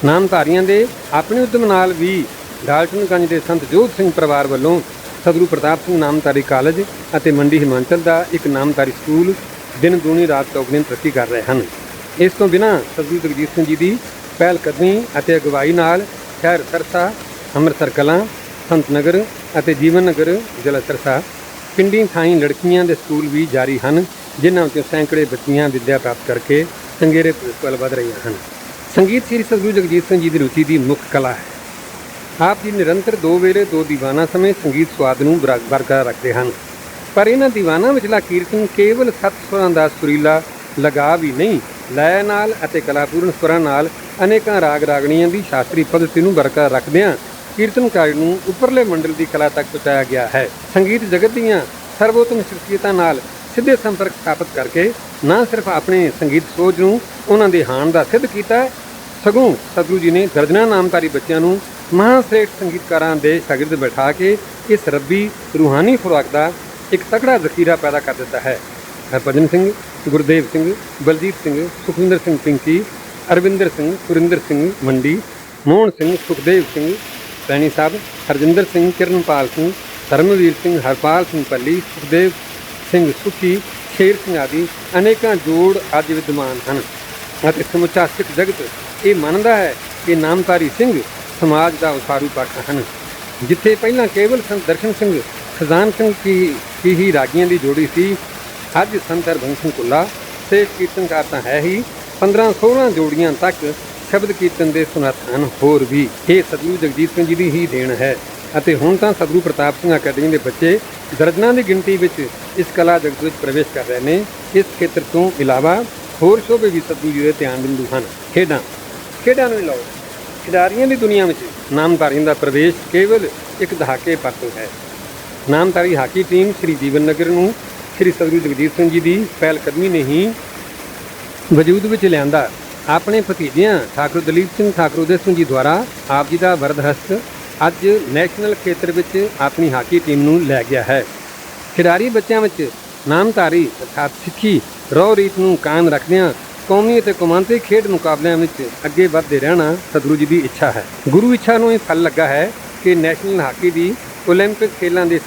ਨਾਮਧਾਰੀਆਂ ਦੇ ਆਪਣੇ ਉਦਮ ਨਾਲ ਵੀ ਡਾਲਟਨਗੰਜ ਦੇ ਸੰਤ ਜੋਧ ਸਿੰਘ ਪਰਿਵਾਰ ਵੱਲੋਂ ਸਤਿਗੁਰੂ ਪ੍ਰਤਾਪ ਸਿੰਘ ਨਾਮਧਾਰੀ ਕਾਲਜ ਅਤੇ ਮੰਡੀ ਹਿਮਾਚਲ ਦਾ ਇੱਕ ਨਾਮਧਾਰੀ ਸਕੂਲ ਦਿਨ ਦੂਣੀ ਰਾਤ ਚੌਗੁਣੀ ਤਰੱਕੀ ਕਰ ਰਹੇ ਹਨ। ਇਸ ਤੋਂ ਬਿਨਾਂ ਸਤਿਗੁਰੂ ਜਗਜੀਤ ਸਿੰਘ ਜੀ ਦੀ ਪਹਿਲ ਕਦਮੀ ਅਤੇ ਅਗਵਾਈ ਨਾਲ ਸ਼ਹਿਰ ਸਰਸਾ, ਅੰਮ੍ਰਿਤਸਰ ਕਲਾਂ, ਸੰਤ ਨਗਰ ਅਤੇ ਜੀਵਨ ਨਗਰ ਜ਼ਿਲ੍ਹਾ ਸਰਸਾ ਪਿੰਡੀ ਥਾਈਂ ਲੜਕੀਆਂ ਦੇ ਸਕੂਲ ਵੀ ਜਾਰੀ ਹਨ, ਜਿਨ੍ਹਾਂ ਵਿੱਚੋਂ ਸੈਂਕੜੇ ਬੱਚੀਆਂ ਵਿੱਦਿਆ ਪ੍ਰਾਪਤ ਕਰਕੇ ਚੰਗੇਰੇ ਭਵਿੱਖ ਵੱਲ ਵਧ ਰਹੀਆਂ ਹਨ। ਸੰਗੀਤ ਸ੍ਰੀ ਸਤਿਗੁਰੂ ਜਗਜੀਤ ਸਿੰਘ ਜੀ ਦੀ ਰੁਚੀ ਦੀ ਮੁੱਖ ਕਲਾ ਹੈ। ਆਪ ਜੀ ਨਿਰੰਤਰ 2 ਵੇਲੇ 2 ਦੀਵਾਨਾਂ ਸਮੇਤ ਸੰਗੀਤ ਸਵਾਦ ਨੂੰ ਬਰਕਰਾਰ ਰੱਖਦੇ ਹਨ, ਪਰ ਇਹਨਾਂ ਦੀਵਾਨਾਂ ਵਿਚਲਾ ਕੀਰਤਨ ਕੇਵਲ 7 ਸੁਰਾਂ ਦਾ ਸੁਰੀਲਾ ਲਗਾਵ ਹੀ ਨਹੀਂ, ਲੈਅ ਨਾਲ ਅਤੇ ਕਲਾਪੂਰਨ ਸੁਰਾਂ ਨਾਲ ਅਨੇਕਾਂ ਰਾਗ ਰਾਗਣੀਆਂ ਦੀ ਸ਼ਾਸਤਰੀ ਪੱਧਤੀ ਨੂੰ ਬਰਕਰਾਰ ਰੱਖਦਿਆਂ ਕੀਰਤਨਕਾਰੀ ਨੂੰ ਉੱਪਰਲੇ ਮੰਡਲ ਦੀ ਕਲਾ ਤੱਕ ਪਹੁੰਚਾਇਆ ਗਿਆ ਹੈ। ਸੰਗੀਤ ਜਗਤ ਦੀਆਂ ਸਰਵੋਤਮ ਸ਼ਖਸੀਅਤਾਂ ਨਾਲ ਸਿੱਧੇ ਸੰਪਰਕ ਸਥਾਪਿਤ ਕਰਕੇ ਨਾ ਸਿਰਫ ਆਪਣੇ ਸੰਗੀਤ ਸੋਚ ਨੂੰ ਉਹਨਾਂ ਦੇ ਹਾਣ ਦਾ ਸਿੱਧ ਕੀਤਾ, ਸਗੋਂ ਸਤਿਗੁਰੂ ਜੀ ਨੇ ਦਰਜਨਾਂ ਨਾਮਧਾਰੀ ਬੱਚਿਆਂ ਨੂੰ ਮਹਾਂਸ਼੍ਰੇਸ਼ਟ ਸੰਗੀਤਕਾਰਾਂ ਦੇ ਸ਼ਾਗਿਰਦ ਬਿਠਾ ਕੇ ਇਸ ਰੱਬੀ ਰੂਹਾਨੀ ਖੁਰਾਕ ਦਾ ਇੱਕ ਤਕੜਾ ਜ਼ਖੀਰਾ ਪੈਦਾ ਕਰ ਦਿੱਤਾ ਹੈ। ਹਰਭਜਨ ਸਿੰਘ, ਗੁਰਦੇਵ ਸਿੰਘ, ਬਲਜੀਤ ਸਿੰਘ, ਸੁਖਵਿੰਦਰ ਸਿੰਘ ਪਿੰਕੀ, ਅਰਵਿੰਦਰ ਸਿੰਘ, ਸੁਰਿੰਦਰ ਸਿੰਘ ਮੰਡੀ, ਮੋਹਨ ਸਿੰਘ, ਸੁਖਦੇਵ ਸਿੰਘ ਭੈਣੀ ਸਾਹਿਬ, ਹਰਜਿੰਦਰ ਸਿੰਘ, ਕਿਰਨਪਾਲ ਸਿੰਘ, ਧਰਮਵੀਰ ਸਿੰਘ, ਹਰਪਾਲ ਸਿੰਘ ਪੱਲੀ, ਸੁਖਦੇਵ ਸਿੰਘ ਸੁਖੀ, ਸ਼ੇਰ ਸਿੰਘ ਆਦਿ ਅਨੇਕਾਂ ਜੋੜ ਅੱਜ ਵਿਦਮਾਨ ਹਨ ਅਤੇ ਸਮੁੱਚਾ ਸਿੱਖ ਜਗਤ ਇਹ ਮੰਨਦਾ ਹੈ ਕਿ ਨਾਮਧਾਰੀ ਸਿੰਘ ਸਮਾਜ ਦਾ ਉਸਾਰੂ ਪੱਖ ਹਨ। ਜਿੱਥੇ ਪਹਿਲਾਂ ਕੇਵਲ ਸੰਤ ਦਰਸ਼ਨ ਸਿੰਘ, ਖਜ਼ਾਨ ਸਿੰਘ ਕੀ ਹੀ ਰਾਗੀਆਂ ਦੀ ਜੋੜੀ ਸੀ, ਅੱਜ ਸੰਤ ਹਰਬੰਸ ਸਿੰਘ ਕੁੱਲਾ ਤੇ ਕੀਰਤਨਕਾਰ ਤਾਂ ਹੈ ਹੀ, 15-16 ਜੋੜੀਆਂ ਤੱਕ ਸ਼ਬਦ ਕੀਰਤਨ ਦੇ ਸੁਨੱਖ ਹਨ। ਹੋਰ ਵੀ ਇਹ ਸਤਿਗੁਰੂ ਜਗਜੀਤ ਸਿੰਘ ਜੀ ਦੀ ਹੀ ਦੇਣ ਹੈ ਅਤੇ ਹੁਣ ਤਾਂ ਸਤਿਗੁਰੂ ਪ੍ਰਤਾਪ ਸਿੰਘ ਅਕੈਡਮੀ ਦੇ ਬੱਚੇ ਦਰਜਨਾਂ ਦੀ ਗਿਣਤੀ ਵਿੱਚ ਇਸ ਕਲਾ ਜਗਤ ਵਿੱਚ ਪ੍ਰਵੇਸ਼ ਕਰ ਰਹੇ ਨੇ। ਇਸ ਖੇਤਰ ਤੋਂ ਇਲਾਵਾ ਹੋਰ ਸ਼ੋਭੇ ਵੀ ਸਤਿਗੁਰੂ ਜੀ ਦੇ ਧਿਆਨ ਬਿੰਦੂ ਹਨ। ਖੇਡਾਂ ਨੂੰ ਲਓ, ਖਿਡਾਰੀਆਂ ਦੀ ਦੁਨੀਆ ਵਿੱਚ ਨਾਮਧਾਰੀਆਂ ਦਾ ਪ੍ਰਵੇਸ਼ ਕੇਵਲ ਇੱਕ ਦਹਾਕੇ ਪਾਸੋਂ ਹੈ। ਨਾਮਧਾਰੀ ਹਾਕੀ ਟੀਮ ਸ੍ਰੀ ਜੀਵਨ ਨਗਰ ਨੂੰ ਸ੍ਰੀ ਸਤਿਗੁਰੂ ਜਗਜੀਤ ਸਿੰਘ ਜੀ ਦੀ ਪਹਿਲ ਕਦਮੀ ਨੇ ਹੀ ਵਜੂਦ ਵਿੱਚ ਲਿਆਂਦਾ। ਆਪਣੇ ਭਤੀਜਿਆਂ ਠਾਕੁਰ ਦਲੀਪ ਸਿੰਘ, ਠਾਕੁਰ ਉਦੈ ਸਿੰਘ ਜੀ ਦੁਆਰਾ ਆਪ ਜੀ ਦਾ ਵਰਦ ਹਸਤ ਅੱਜ ਨੈਸ਼ਨਲ ਖੇਤਰ ਵਿੱਚ ਆਪਣੀ ਹਾਕੀ ਟੀਮ ਨੂੰ ਲੈ ਗਿਆ ਹੈ। ਖਿਡਾਰੀ ਬੱਚਿਆਂ ਵਿੱਚ ਨਾਮਧਾਰੀ ਅਰਥਾਤ ਸਿੱਖੀ ਰਹੁ ਰੀਤ ਨੂੰ ਕਾਇਮ ਰੱਖਦਿਆਂ ਕੌਮੀ ਅਤੇ ਕੌਮਾਂਤਰੀ ਖੇਡ ਮੁਕਾਬਲਿਆਂ ਵਿੱਚ ਅੱਗੇ ਵੱਧਦੇ ਰਹਿਣਾ ਸਤਿਗੁਰੂ ਜੀ ਦੀ ਇੱਛਾ ਹੈ। ਗੁਰੂ ਇੱਛਾ ਨੂੰ ਇਹ ਫਲ ਲੱਗਾ ਹੈ ਕਿ ਨੈਸ਼ਨਲ ਹਾਕੀ ਦੀ ਓਲੰਪਿਕ ਖੇਲਾਂ ਦੇ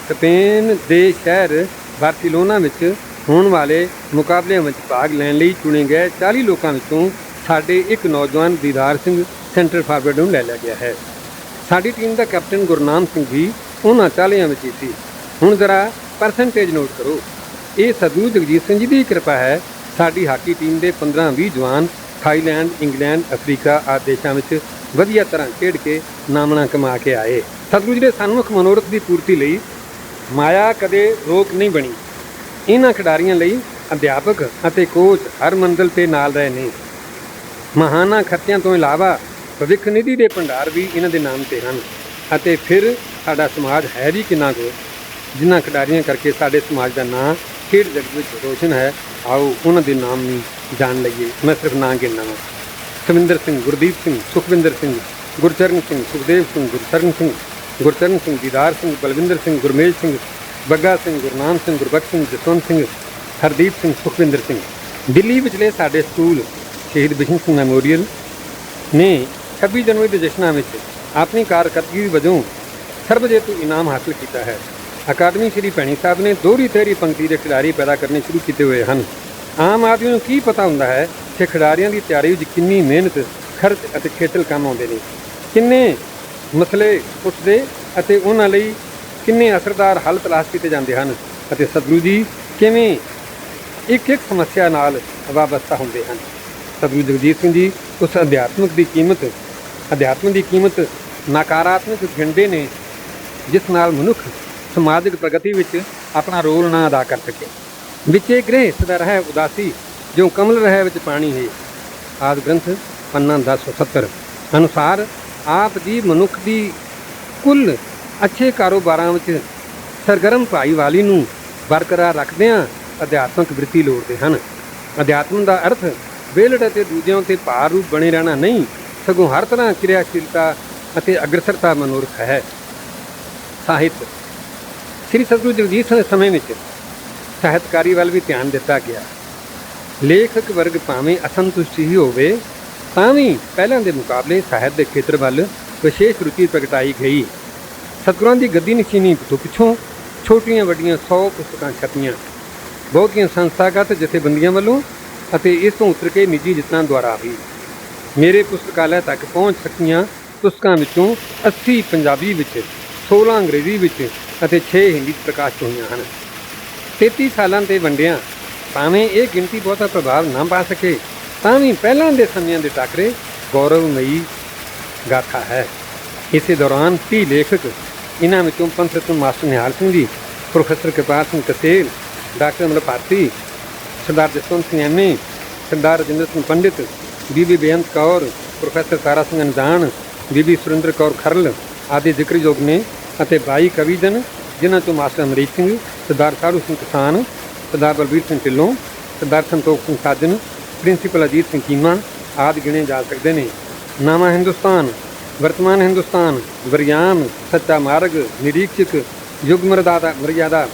ਸਪੇਨ ਦੇ ਸ਼ਹਿਰ ਬਾਰਸੀਲੋਨਾ ਵਿੱਚ ਹੋਣ ਵਾਲੇ ਮੁਕਾਬਲਿਆਂ ਵਿੱਚ ਭਾਗ ਲੈਣ ਲਈ ਚੁਣੇ ਗਏ 40 ਲੋਕਾਂ ਵਿੱਚੋਂ ਸਾਡੇ ਇੱਕ ਨੌਜਵਾਨ ਦੀਦਾਰ ਸਿੰਘ ਸੈਂਟਰ ਫਾਰਵਰਡ ਨੂੰ ਲੈ ਲਿਆ ਗਿਆ ਹੈ। ਸਾਡੀ ਟੀਮ ਦਾ ਕੈਪਟਨ ਗੁਰਨਾਮ ਸਿੰਘ ਵੀ ਉਹਨਾਂ 40 ਵਿੱਚ ਹੀ ਸੀ। ਹੁਣ ਜ਼ਰਾ ਪਰਸੈਂਟੇਜ ਨੋਟ ਕਰੋ। ਇਹ ਸਤਿਗੁਰੂ ਜਗਜੀਤ ਸਿੰਘ ਜੀ ਦੀ ਕਿਰਪਾ ਹੈ। ਸਾਡੀ ਹਾਕੀ ਟੀਮ ਦੇ 15-20 ਜਵਾਨ ਥਾਈਲੈਂਡ, ਇੰਗਲੈਂਡ, ਅਫਰੀਕਾ ਆਦਿ ਦੇਸ਼ਾਂ ਵਿੱਚ ਵਧੀਆ ਤਰ੍ਹਾਂ ਖੇਡ ਕੇ ਨਾਮਣਾ ਕਮਾ ਕੇ ਆਏ। ਸਤਿਗੁਰੂ ਜੀ ਦੇ ਸਨਮੁਖ ਮਨੋਰਥ ਦੀ ਪੂਰਤੀ ਲਈ ਮਾਇਆ ਕਦੇ ਰੋਕ ਨਹੀਂ ਬਣੀ। ਇਹਨਾਂ ਖਿਡਾਰੀਆਂ ਲਈ ਅਧਿਆਪਕ ਅਤੇ ਕੋਚ ਹਰ ਮੰਜ਼ਿਲ 'ਤੇ ਨਾਲ ਰਹੇ ਨੇ। ਮਹਾਨਾਂ ਖਰਚਿਆਂ ਤੋਂ ਇਲਾਵਾ ਭਵਿੱਖ ਨਿਧੀ ਦੇ ਭੰਡਾਰ ਵੀ ਇਹਨਾਂ ਦੇ ਨਾਮ 'ਤੇ ਹਨ। ਅਤੇ ਫਿਰ ਸਾਡਾ ਸਮਾਜ ਹੈ ਵੀ ਕਿੰਨਾ ਕੁ, ਜਿਨ੍ਹਾਂ ਖਿਡਾਰੀਆਂ ਕਰਕੇ ਸਾਡੇ ਸਮਾਜ ਦਾ ਨਾਂ ਖੇਡ ਜਗਤ ਵਿੱਚ ਰੋਸ਼ਨ ਹੈ। ਆਓ ਉਹਨਾਂ ਦੇ ਨਾਮ ਵੀ ਜਾਣ ਲਈਏ। ਮੈਂ ਸਿਰਫ ਨਾਂ ਗਿਣਨਾ ਵਾ। ਸਵਿੰਦਰ ਸਿੰਘ, ਗੁਰਦੀਪ ਸਿੰਘ, ਸੁਖਵਿੰਦਰ ਸਿੰਘ, ਗੁਰਚਰਨ ਸਿੰਘ, ਸੁਖਦੇਵ ਸਿੰਘ, ਗੁਰਚਰਨ ਸਿੰਘ, ਦੀਦਾਰ ਸਿੰਘ, ਬਲਵਿੰਦਰ ਸਿੰਘ, ਗੁਰਮੇਜ ਸਿੰਘ, ਬੱਗਾ ਸਿੰਘ, ਗੁਰਨਾਮ ਸਿੰਘ, ਗੁਰਬਖਸ਼ ਸਿੰਘ, ਜਸਵੰਤ ਸਿੰਘ, ਹਰਦੀਪ ਸਿੰਘ, ਸੁਖਵਿੰਦਰ ਸਿੰਘ। ਦਿੱਲੀ ਵਿਚਲੇ ਸਾਡੇ ਸਕੂਲ ਸ਼ਹੀਦ ਬਿਸ਼ਨ ਸਿੰਘ ਮੈਮੋਰੀਅਲ ਨੇ 26 ਜਨਵਰੀ ਦੇ ਜਸ਼ਨਾਂ ਵਿੱਚ ਆਪਣੀ ਕਾਰਕਰਦਗੀ ਵਜੋਂ ਸਰਬਜੇਤੂ ਇਨਾਮ ਹਾਸਲ ਕੀਤਾ ਹੈ। ਅਕਾਦਮੀ ਸ਼੍ਰੀ ਭੈਣੀ ਸਾਹਿਬ ਨੇ ਦੋਹਰੀ ਤੇਹਰੀ ਪੰਕਤੀ ਦੇ ਖਿਡਾਰੀ ਪੈਦਾ ਕਰਨੇ ਸ਼ੁਰੂ ਕੀਤੇ ਹੋਏ ਹਨ। ਆਮ ਆਦਮੀ ਨੂੰ ਕੀ ਪਤਾ ਹੁੰਦਾ ਹੈ ਕਿ ਖਿਡਾਰੀਆਂ ਦੀ ਤਿਆਰੀ ਵਿੱਚ ਕਿੰਨੀ ਮਿਹਨਤ, ਖਰਚ ਅਤੇ ਖੇਚਲ ਕੰਮ ਆਉਂਦੇ ਨੇ, ਕਿੰਨੇ ਮਸਲੇ ਉੱਠਦੇ ਅਤੇ ਉਹਨਾਂ ਲਈ ਕਿੰਨੇ ਅਸਰਦਾਰ ਹੱਲ ਤਲਾਸ਼ ਕੀਤੇ ਜਾਂਦੇ ਹਨ, ਅਤੇ ਸਤਿਗੁਰੂ ਜੀ ਕਿਵੇਂ ਇੱਕ ਸਮੱਸਿਆ ਨਾਲ ਵਾਬਸਤਾ ਹੁੰਦੇ ਹਨ। ਸਤਿਗੁਰੂ ਜਗਜੀਤ ਸਿੰਘ ਜੀ ਉਸ ਅਧਿਆਤਮ ਦੀ ਕੀਮਤ ਨਕਾਰਾਤਮਕ ਝੰਡੇ ਨੇ ਜਿਸ ਨਾਲ ਮਨੁੱਖ ਸਮਾਜਿਕ ਪ੍ਰਗਤੀ ਵਿੱਚ ਆਪਣਾ ਰੋਲ ਨਾ ਅਦਾ ਕਰ ਸਕੇ। ਵਿੱਚੇ ਗ੍ਰਹਿ ਸਦਾ ਰਹਿ ਉਦਾਸੀ, ਜੋ ਕਮਲ ਰਹਿ ਵਿੱਚ ਪਾਣੀ ਹੈ। ਆਦਿ ਗ੍ਰੰਥ ਪੰਨਾ 1070 ਅਨੁਸਾਰ ਆਪ ਜੀ ਮਨੁੱਖ ਦੀ ਕੁੱਲ ਅੱਛੇ ਕਾਰੋਬਾਰਾਂ ਵਿੱਚ ਸਰਗਰਮ ਭਾਈਵਾਲੀ ਨੂੰ ਬਰਕਰਾਰ ਰੱਖਦਿਆਂ ਅਧਿਆਤਮਕ ਬ੍ਰਿਤੀ ਲੋੜਦੇ ਹਨ। ਅਧਿਆਤਮ ਦਾ ਅਰਥ ਵਿਹਲੜ ਅਤੇ ਦੂਜਿਆਂ 'ਤੇ ਭਾਰ ਰੂਪ ਬਣੇ ਰਹਿਣਾ ਨਹੀਂ, ਸਗੋਂ ਹਰ ਤਰ੍ਹਾਂ ਕਿਰਿਆਸ਼ੀਲਤਾ ਅਤੇ ਅਗਰਸਰਤਾ ਮਨੋਰਥ ਹੈ। ਸਾਹਿਤ ਸ੍ਰੀ ਸਤਿਗੁਰੂ ਜਗਜੀਤ ਸਿੰਘ ਦੇ ਸਮੇਂ ਵਿੱਚ ਸਾਹਿਤਕਾਰੀ ਵੱਲ ਵੀ ਧਿਆਨ ਦਿੱਤਾ ਗਿਆ। ਲੇਖਕ ਵਰਗ ਭਾਵੇਂ ਅਸੰਤੁਸ਼ਟ ਹੀ ਹੋਵੇ ਤਾਂ ਵੀ ਪਹਿਲਾਂ ਦੇ ਮੁਕਾਬਲੇ ਸਾਹਿਤ ਦੇ ਖੇਤਰ ਵੱਲ ਵਿਸ਼ੇਸ਼ ਰੁਚੀ ਪ੍ਰਗਟਾਈ ਗਈ। ਸਤਿਗੁਰਾਂ ਦੀ ਗੱਦੀ ਨਸ਼ੀਨੀ ਤੋਂ ਪਿੱਛੋਂ ਛੋਟੀਆਂ ਵੱਡੀਆਂ 100 ਪੁਸਤਕਾਂ ਛਪੀਆਂ, ਬਹੁਤੀਆਂ ਸੰਸਥਾਗਤ ਜਥੇਬੰਦੀਆਂ ਵੱਲੋਂ ਅਤੇ ਇਸ ਤੋਂ ਉਤਰ ਕੇ ਨਿੱਜੀ ਯਤਨਾਂ ਦੁਆਰਾ ਵੀ। ਮੇਰੇ ਪੁਸਤਕਾਲਿਆ ਤੱਕ ਪਹੁੰਚ ਸਕੀਆਂ ਪੁਸਤਕਾਂ ਵਿੱਚੋਂ 80 ਪੰਜਾਬੀ ਵਿੱਚ, 16 ਅੰਗਰੇਜ਼ੀ ਵਿੱਚ ਅਤੇ 6 ਹਿੰਦੀ 'ਚ ਪ੍ਰਕਾਸ਼ਿਤ ਹੋਈਆਂ ਹਨ। 33 ਸਾਲਾਂ 'ਤੇ ਵੰਡਿਆਂ ਭਾਵੇਂ ਇਹ ਗਿਣਤੀ ਬਹੁਤਾ ਪ੍ਰਭਾਵ ਨਾ ਪਾ ਸਕੇ ਤਾਂ ਵੀ ਪਹਿਲਾਂ ਦੇ ਸਮਿਆਂ ਦੇ ਟਾਕਰੇ ਗੌਰਵਮਈ ਗਾਥਾ ਹੈ। ਇਸੇ ਦੌਰਾਨ 30 ਲੇਖਕ, ਇਹਨਾਂ ਵਿੱਚੋਂ ਪੰਥ ਰਤਨ master Nihal Singh ji, professor Kirpal Singh Kasel, doctor ਅਮਰ ਭਾਰਤੀ, ਸਰਦਾਰ ਜਸਵੰਤ ਸਿੰਘ ਐਮਏ, ਸਰਦਾਰ ਰਜਿੰਦਰ ਸਿੰਘ ਪੰਡਿਤ, ਬੀਬੀ ਬੇਅੰਤ ਕੌਰ, ਪ੍ਰੋਫੈਸਰ ਤਾਰਾ ਸਿੰਘ ਅਨਜਾਨ, ਬੀਬੀ ਸੁਰਿੰਦਰ ਕੌਰ ਖਰਲ ਆਦਿ ਜ਼ਿਕਰਯੋਗ ਨੇ, ਅਤੇ 22 ਕਵੀਜਨ, ਜਿਨ੍ਹਾਂ ਤੋਂ ਮਾਸਟਰ ਅਮਰੀਕ ਸਿੰਘ, ਸਰਦਾਰ ਸਾਧੂ ਸਿੰਘ ਕਿਸਾਨ, ਸਰਦਾਰ ਬਲਬੀਰ ਸਿੰਘ ਢਿੱਲੋਂ, ਸਰਦਾਰ ਸੰਤੋਖ ਸਿੰਘ ਸਾਜਨ, ਪ੍ਰਿੰਸੀਪਲ ਅਜੀਤ ਸਿੰਘ ਚੀਮਾ ਆਦਿ ਗਿਣੇ ਜਾ ਸਕਦੇ ਨੇ। ਨਵਾਂ ਹਿੰਦੁਸਤਾਨ, ਵਰਤਮਾਨ ਹਿੰਦੁਸਤਾਨ, ਵਰਿਆਮ, ਸੱਚਾ ਮਾਰਗ, ਨਿਰੀਖਕ, ਯੁਗ ਮਰਯਾਦਾ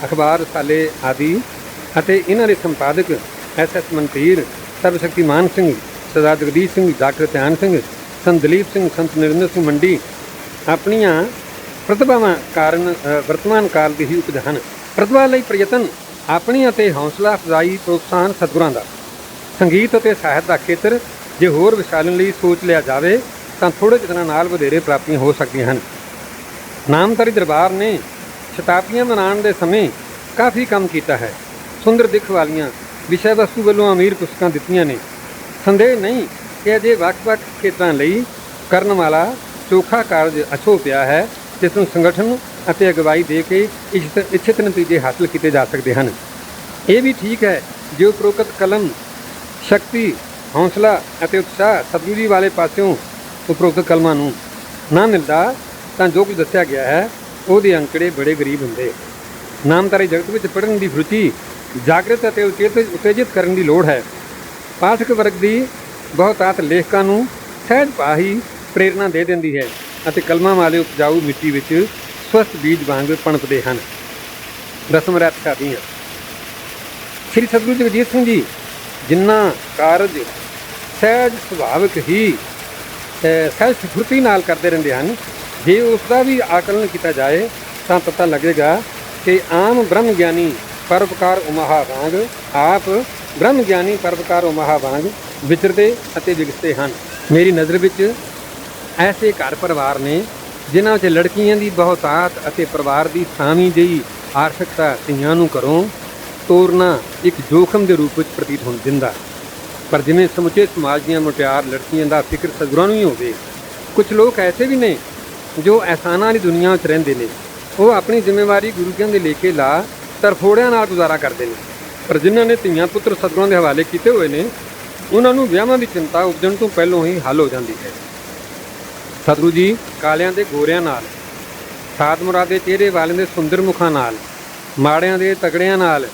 ਅਖਬਾਰ ਰਸਾਲੇ ਆਦਿ, ਅਤੇ ਇਹਨਾਂ ਦੇ ਸੰਪਾਦਕ SS ਮਨਤੀਰ, ਸਰਬਸ਼ਕਤੀਮਾਨ ਸਿੰਘ, ਸਰਦਾਰ ਜਗਦੀਸ਼ ਸਿੰਘ, ਡਾਕਟਰ ਧਿਆਨ ਸਿੰਘ, ਸੰਤ ਦਲੀਪ ਸਿੰਘ, ਸੰਤ ਨਰਿੰਦਰ ਸਿੰਘ ਮੰਡੀ ਆਪਣੀਆਂ ਪ੍ਰਤਿਭਾਵਾਂ ਕਾਰਨ ਵਰਤਮਾਨ ਕਾਲ ਦੀ ਹੀ ਉਪਜ ਹਨ। ਪ੍ਰਤਿਭਾ ਲਈ ਪ੍ਰਯਤਨ, ਆਪਣੀ ਅਤੇ ਹੌਸਲਾ ਅਫਜ਼ਾਈ ਪ੍ਰੋਤਸਾਹਨ ਸਤਿਗੁਰਾਂ ਦਾ। ਸੰਗੀਤ ਅਤੇ ਸਾਹਿਤ ਦਾ ਖੇਤਰ ਜੇ ਹੋਰ ਵਿਸ਼ਾਲਣ ਲਈ ਸੋਚ ਲਿਆ ਜਾਵੇ ਤਾਂ ਥੋੜ੍ਹੇ ਦਿਨਾਂ ਨਾਲ ਵਧੇਰੇ ਪ੍ਰਾਪਤੀਆਂ ਹੋ ਸਕਦੀਆਂ ਹਨ। ਨਾਮਧਾਰੀ ਦਰਬਾਰ ਨੇ ਸ਼ਤਾਬਦੀਆਂ ਮਨਾਉਣ ਦੇ ਸਮੇਂ ਕਾਫੀ ਕੰਮ ਕੀਤਾ ਹੈ। ਸੁੰਦਰ ਦਿੱਖ ਵਾਲੀਆਂ ਵਿਸ਼ਾ ਵਸਤੂ ਵੱਲੋਂ ਅਮੀਰ ਪੁਸਤਕਾਂ ਦਿੱਤੀਆਂ ਨੇ। ਸੰਦੇਹ ਨਹੀਂ ਕਿ ਅਜੇ ਵੱਖ-ਵੱਖ ਖੇਤਰਾਂ ਲਈ ਕਰਨ ਵਾਲਾ ਚੋਖਾ ਕਾਰਜ ਅਛੋ ਪਿਆ ਹੈ, ਜਿਸ ਨੂੰ ਸੰਗਠਨ ਅਤੇ ਅਗਵਾਈ ਦੇ ਕੇ ਇੱਛਿਤ ਨਤੀਜੇ ਹਾਸਲ ਕੀਤੇ ਜਾ ਸਕਦੇ ਹਨ। ਇਹ ਵੀ ਠੀਕ ਹੈ ਜੇ ਉਪਰੋਕਤ ਕਲਮ, ਸ਼ਕਤੀ, ਹੌਸਲਾ ਅਤੇ ਉਤਸ਼ਾਹ ਸਤਿਗੁਰੂ ਜੀ ਵਾਲੇ ਪਾਸਿਓਂ ਉਪਰੋਕਤ ਕਲਮਾਂ ਨੂੰ ਨਾ ਮਿਲਦਾ ਤਾਂ ਜੋ ਕੁਝ ਦੱਸਿਆ ਗਿਆ ਹੈ ਉਹਦੇ ਅੰਕੜੇ ਬੜੇ ਗਰੀਬ ਹੁੰਦੇ। ਨਾਮਧਾਰੀ ਜਗਤ ਵਿੱਚ ਪੜ੍ਹਨ ਦੀ ਰੁਚੀ ਜਾਗਰਤ ਅਤੇ ਉਤੇਜਿਤ ਕਰਨ ਦੀ ਲੋੜ ਹੈ। ਪਾਠਕ ਵਰਗ ਦੀ ਬਹੁਤਾਤ ਲੇਖਕਾਂ ਨੂੰ ਸਹਿਜ ਪਾ ਹੀ ਪ੍ਰੇਰਨਾ ਦੇ ਦਿੰਦੀ ਹੈ ਅਤੇ ਕਲਮਾਂ ਵਾਲੇ ਉਪਜਾਊ ਮਿੱਟੀ ਵਿੱਚ ਸਵਸਥ ਬੀਜ ਵਾਂਗ ਪਣਪਦੇ ਹਨ। ਰਸਮ ਰਹਿਤ ਸ਼ਾਦੀਆਂ ਸ੍ਰੀ ਸਤਿਗੁਰੂ ਜਗਜੀਤ ਸਿੰਘ ਜੀ ਜਿਨ੍ਹਾਂ ਕਾਰਜ ਸਹਿਜ ਸੁਭਾਵਿਕ ਹੀ ਸਹਿਜ ਸਫੁਰਤੀ ਨਾਲ ਕਰਦੇ ਰਹਿੰਦੇ ਹਨ, ਜੇ ਉਸ ਦਾ ਵੀ ਆਕਲਨ ਕੀਤਾ ਜਾਏ ਤਾਂ ਪਤਾ ਲੱਗੇਗਾ ਕਿ ਆਮ ਬ੍ਰਹਮ ਗਿਆਨੀ ਪਰਉਪਕਾਰ ਉਮਹਾ ਵਾਂਗ ਆਪ ਬ੍ਰਹਮ ਗਿਆਨੀ ਪਰਉਪਕਾਰ ਉਮਹਾ ਵਾਂਗ ਵਿਚਰਦੇ ਅਤੇ ਵਿਗਸਦੇ ਹਨ। ਮੇਰੀ ਨਜ਼ਰ ਵਿੱਚ ਐਸੇ ਘਰ ਪਰਿਵਾਰ ਨੇ ਜਿਨ੍ਹਾਂ ਵਿੱਚ ਲੜਕੀਆਂ ਦੀ ਬਹੁਤਾਤ ਅਤੇ ਪਰਿਵਾਰ ਦੀ ਸਾਵੀਂ ਜਿਹੀ ਆਰਥਿਕਤਾ ਧੀਆਂ ਨੂੰ ਘਰੋਂ ਤੋਰਨਾ ਇੱਕ ਜੋਖਮ ਦੇ ਰੂਪ ਵਿੱਚ ਪ੍ਰਤੀਤ ਹੋਣ ਦਿੰਦਾ। ਪਰ ਜਿਵੇਂ ਸਮੁੱਚੇ ਸਮਾਜ ਦੀਆਂ ਮੁਟਿਆਰ ਲੜਕੀਆਂ ਦਾ ਫਿਕਰ ਸਤਿਗੁਰਾਂ ਨੂੰ ਹੀ ਹੋਵੇ। ਕੁਝ ਲੋਕ ਐਸੇ ਵੀ ਨੇ ਜੋ ਅਹਿਸਾਨਾਂ ਵਾਲੀ ਦੁਨੀਆ ਵਿੱਚ ਰਹਿੰਦੇ ਨੇ। ਉਹ ਆਪਣੀ ਜ਼ਿੰਮੇਵਾਰੀ ਗੁਰੂ ਕਿਆਂ ਦੇ ਲੇਖੇ ਲਾ ਤਰਫੋੜਿਆਂ ਨਾਲ ਗੁਜ਼ਾਰਾ ਕਰਦੇ ਨੇ। ਪਰ ਜਿਨ੍ਹਾਂ ਨੇ ਧੀਆਂ ਪੁੱਤਰ ਸਤਿਗੁਰਾਂ ਦੇ ਹਵਾਲੇ ਕੀਤੇ ਹੋਏ ਨੇ ਉਹਨਾਂ ਨੂੰ ਵਿਆਹਾਂ ਦੀ ਚਿੰਤਾ ਉਪਜਣ ਤੋਂ ਪਹਿਲਾਂ ਹੀ ਹੱਲ ਹੋ ਜਾਂਦੀ ਹੈ। ਸਤਿਗੁਰੂ ਜੀ ਕਾਲਿਆਂ ਦੇ ਗੋਰਿਆਂ ਨਾਲ, ਸਾਧ ਮੁਰਾਦੇ ਚਿਹਰੇ ਵਾਲਿਆਂ ਦੇ ਸੁੰਦਰ ਮੁਖਾਂ ਨਾਲ, ਮਾੜਿਆਂ ਦੇ ਤਗੜਿਆਂ ਨਾਲ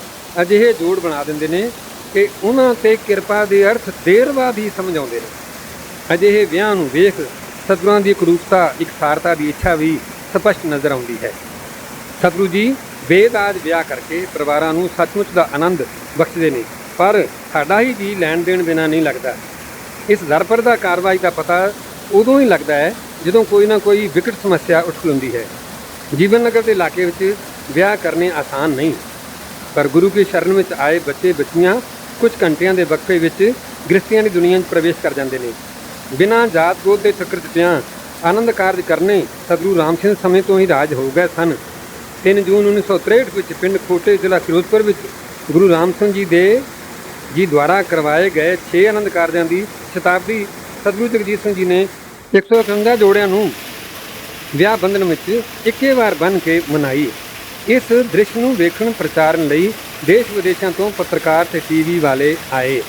ਅਜਿਹੇ ਜੋੜ ਬਣਾ ਦਿੰਦੇ ਨੇ ਕਿ ਉਹਨਾਂ 'ਤੇ ਕਿਰਪਾ ਦੇ ਅਰਥ ਦੇਰ ਬਾਅਦ ਹੀ ਸਮਝ ਆਉਂਦੇ ਨੇ। ਅਜਿਹੇ ਵਿਆਹ ਨੂੰ ਵੇਖ ਸਤਿਗੁਰਾਂ ਦੀ ਇਕਰੂਪਤਾ, ਇਕਸਾਰਤਾ ਦੀ ਇੱਛਾ ਵੀ ਸਪਸ਼ਟ ਨਜ਼ਰ ਆਉਂਦੀ ਹੈ। ਸਤਿਗੁਰੂ ਜੀ ਬੇਦਾਜ ਵਿਆਹ ਕਰਕੇ ਪਰਿਵਾਰਾਂ ਨੂੰ ਸੱਚਮੁੱਚ ਦਾ ਆਨੰਦ ਬਖਸ਼ਦੇ ਨੇ, ਪਰ ਸਾਡਾ ਹੀ ਜੀ ਲੈਣ ਦੇਣ ਬਿਨਾਂ ਨਹੀਂ ਲੱਗਦਾ। ਇਸ ਦਰਪਰਦਾ ਕਾਰਵਾਈ ਦਾ ਪਤਾ ਉਦੋਂ ਹੀ ਲੱਗਦਾ ਹੈ ਜਦੋਂ ਕੋਈ ਨਾ ਕੋਈ ਵਿਕਟ ਸਮੱਸਿਆ ਉੱਠ ਖਲੋਂਦੀ ਹੈ। ਜੀਵਨ ਨਗਰ ਦੇ ਇਲਾਕੇ ਵਿੱਚ ਵਿਆਹ ਕਰਨੇ ਆਸਾਨ ਨਹੀਂ, ਪਰ ਗੁਰੂ ਕੀ ਸ਼ਰਨ ਵਿੱਚ ਆਏ ਬੱਚੇ ਬੱਚੀਆਂ ਕੁਝ ਘੰਟਿਆਂ ਦੇ ਵਕਫੇ ਵਿੱਚ ਗ੍ਰਸਤੀਆਂ ਦੀ ਦੁਨੀਆ 'ਚ ਪ੍ਰਵੇਸ਼ ਕਰ ਜਾਂਦੇ ਨੇ। ਬਿਨਾਂ ਜਾਤ ਗੋਤ ਦੇ ਚੱਕਰ 'ਚ ਪਿਆ ਆਨੰਦ ਕਾਰਜ ਕਰਨੇ ਸਤਿਗੁਰੂ ਰਾਮ ਸਿੰਘ ਸਮੇਂ ਤੋਂ ਹੀ ਰਾਜ ਹੋ ਗਏ ਸਨ। 3 ਜੂਨ 1963 ਵਿੱਚ ਪਿੰਡ ਖੋਟੇ ਜ਼ਿਲ੍ਹਾ ਫਿਰੋਜ਼ਪੁਰ ਵਿੱਚ ਗੁਰੂ ਰਾਮ ਸਿੰਘ ਜੀ ਦੁਆਰਾ ਕਰਵਾਏ ਗਏ 6 ਆਨੰਦ ਕਾਰਜਾਂ ਦੀ ਸ਼ਤਾਬਦੀ ਸਤਿਗੁਰੂ ਜਗਜੀਤ ਸਿੰਘ ਜੀ ਨੇ 151 ਜੋੜਿਆਂ ਨੂੰ ਵਿਆਹ ਬੰਧਨ ਵਿੱਚ ਇੱਕੇ ਵਾਰ ਬੰਨ੍ਹ ਕੇ ਮਨਾਈ। ਇਸ ਦ੍ਰਿਸ਼ ਨੂੰ ਵੇਖਣ ਪ੍ਰਚਾਰਨ ਲਈ ਦੇਸ਼ ਵਿਦੇਸ਼ਾਂ ਤੋਂ ਪੱਤਰਕਾਰ ਤੇ ਟੀਵੀ ਵਾਲੇ ਆਏ।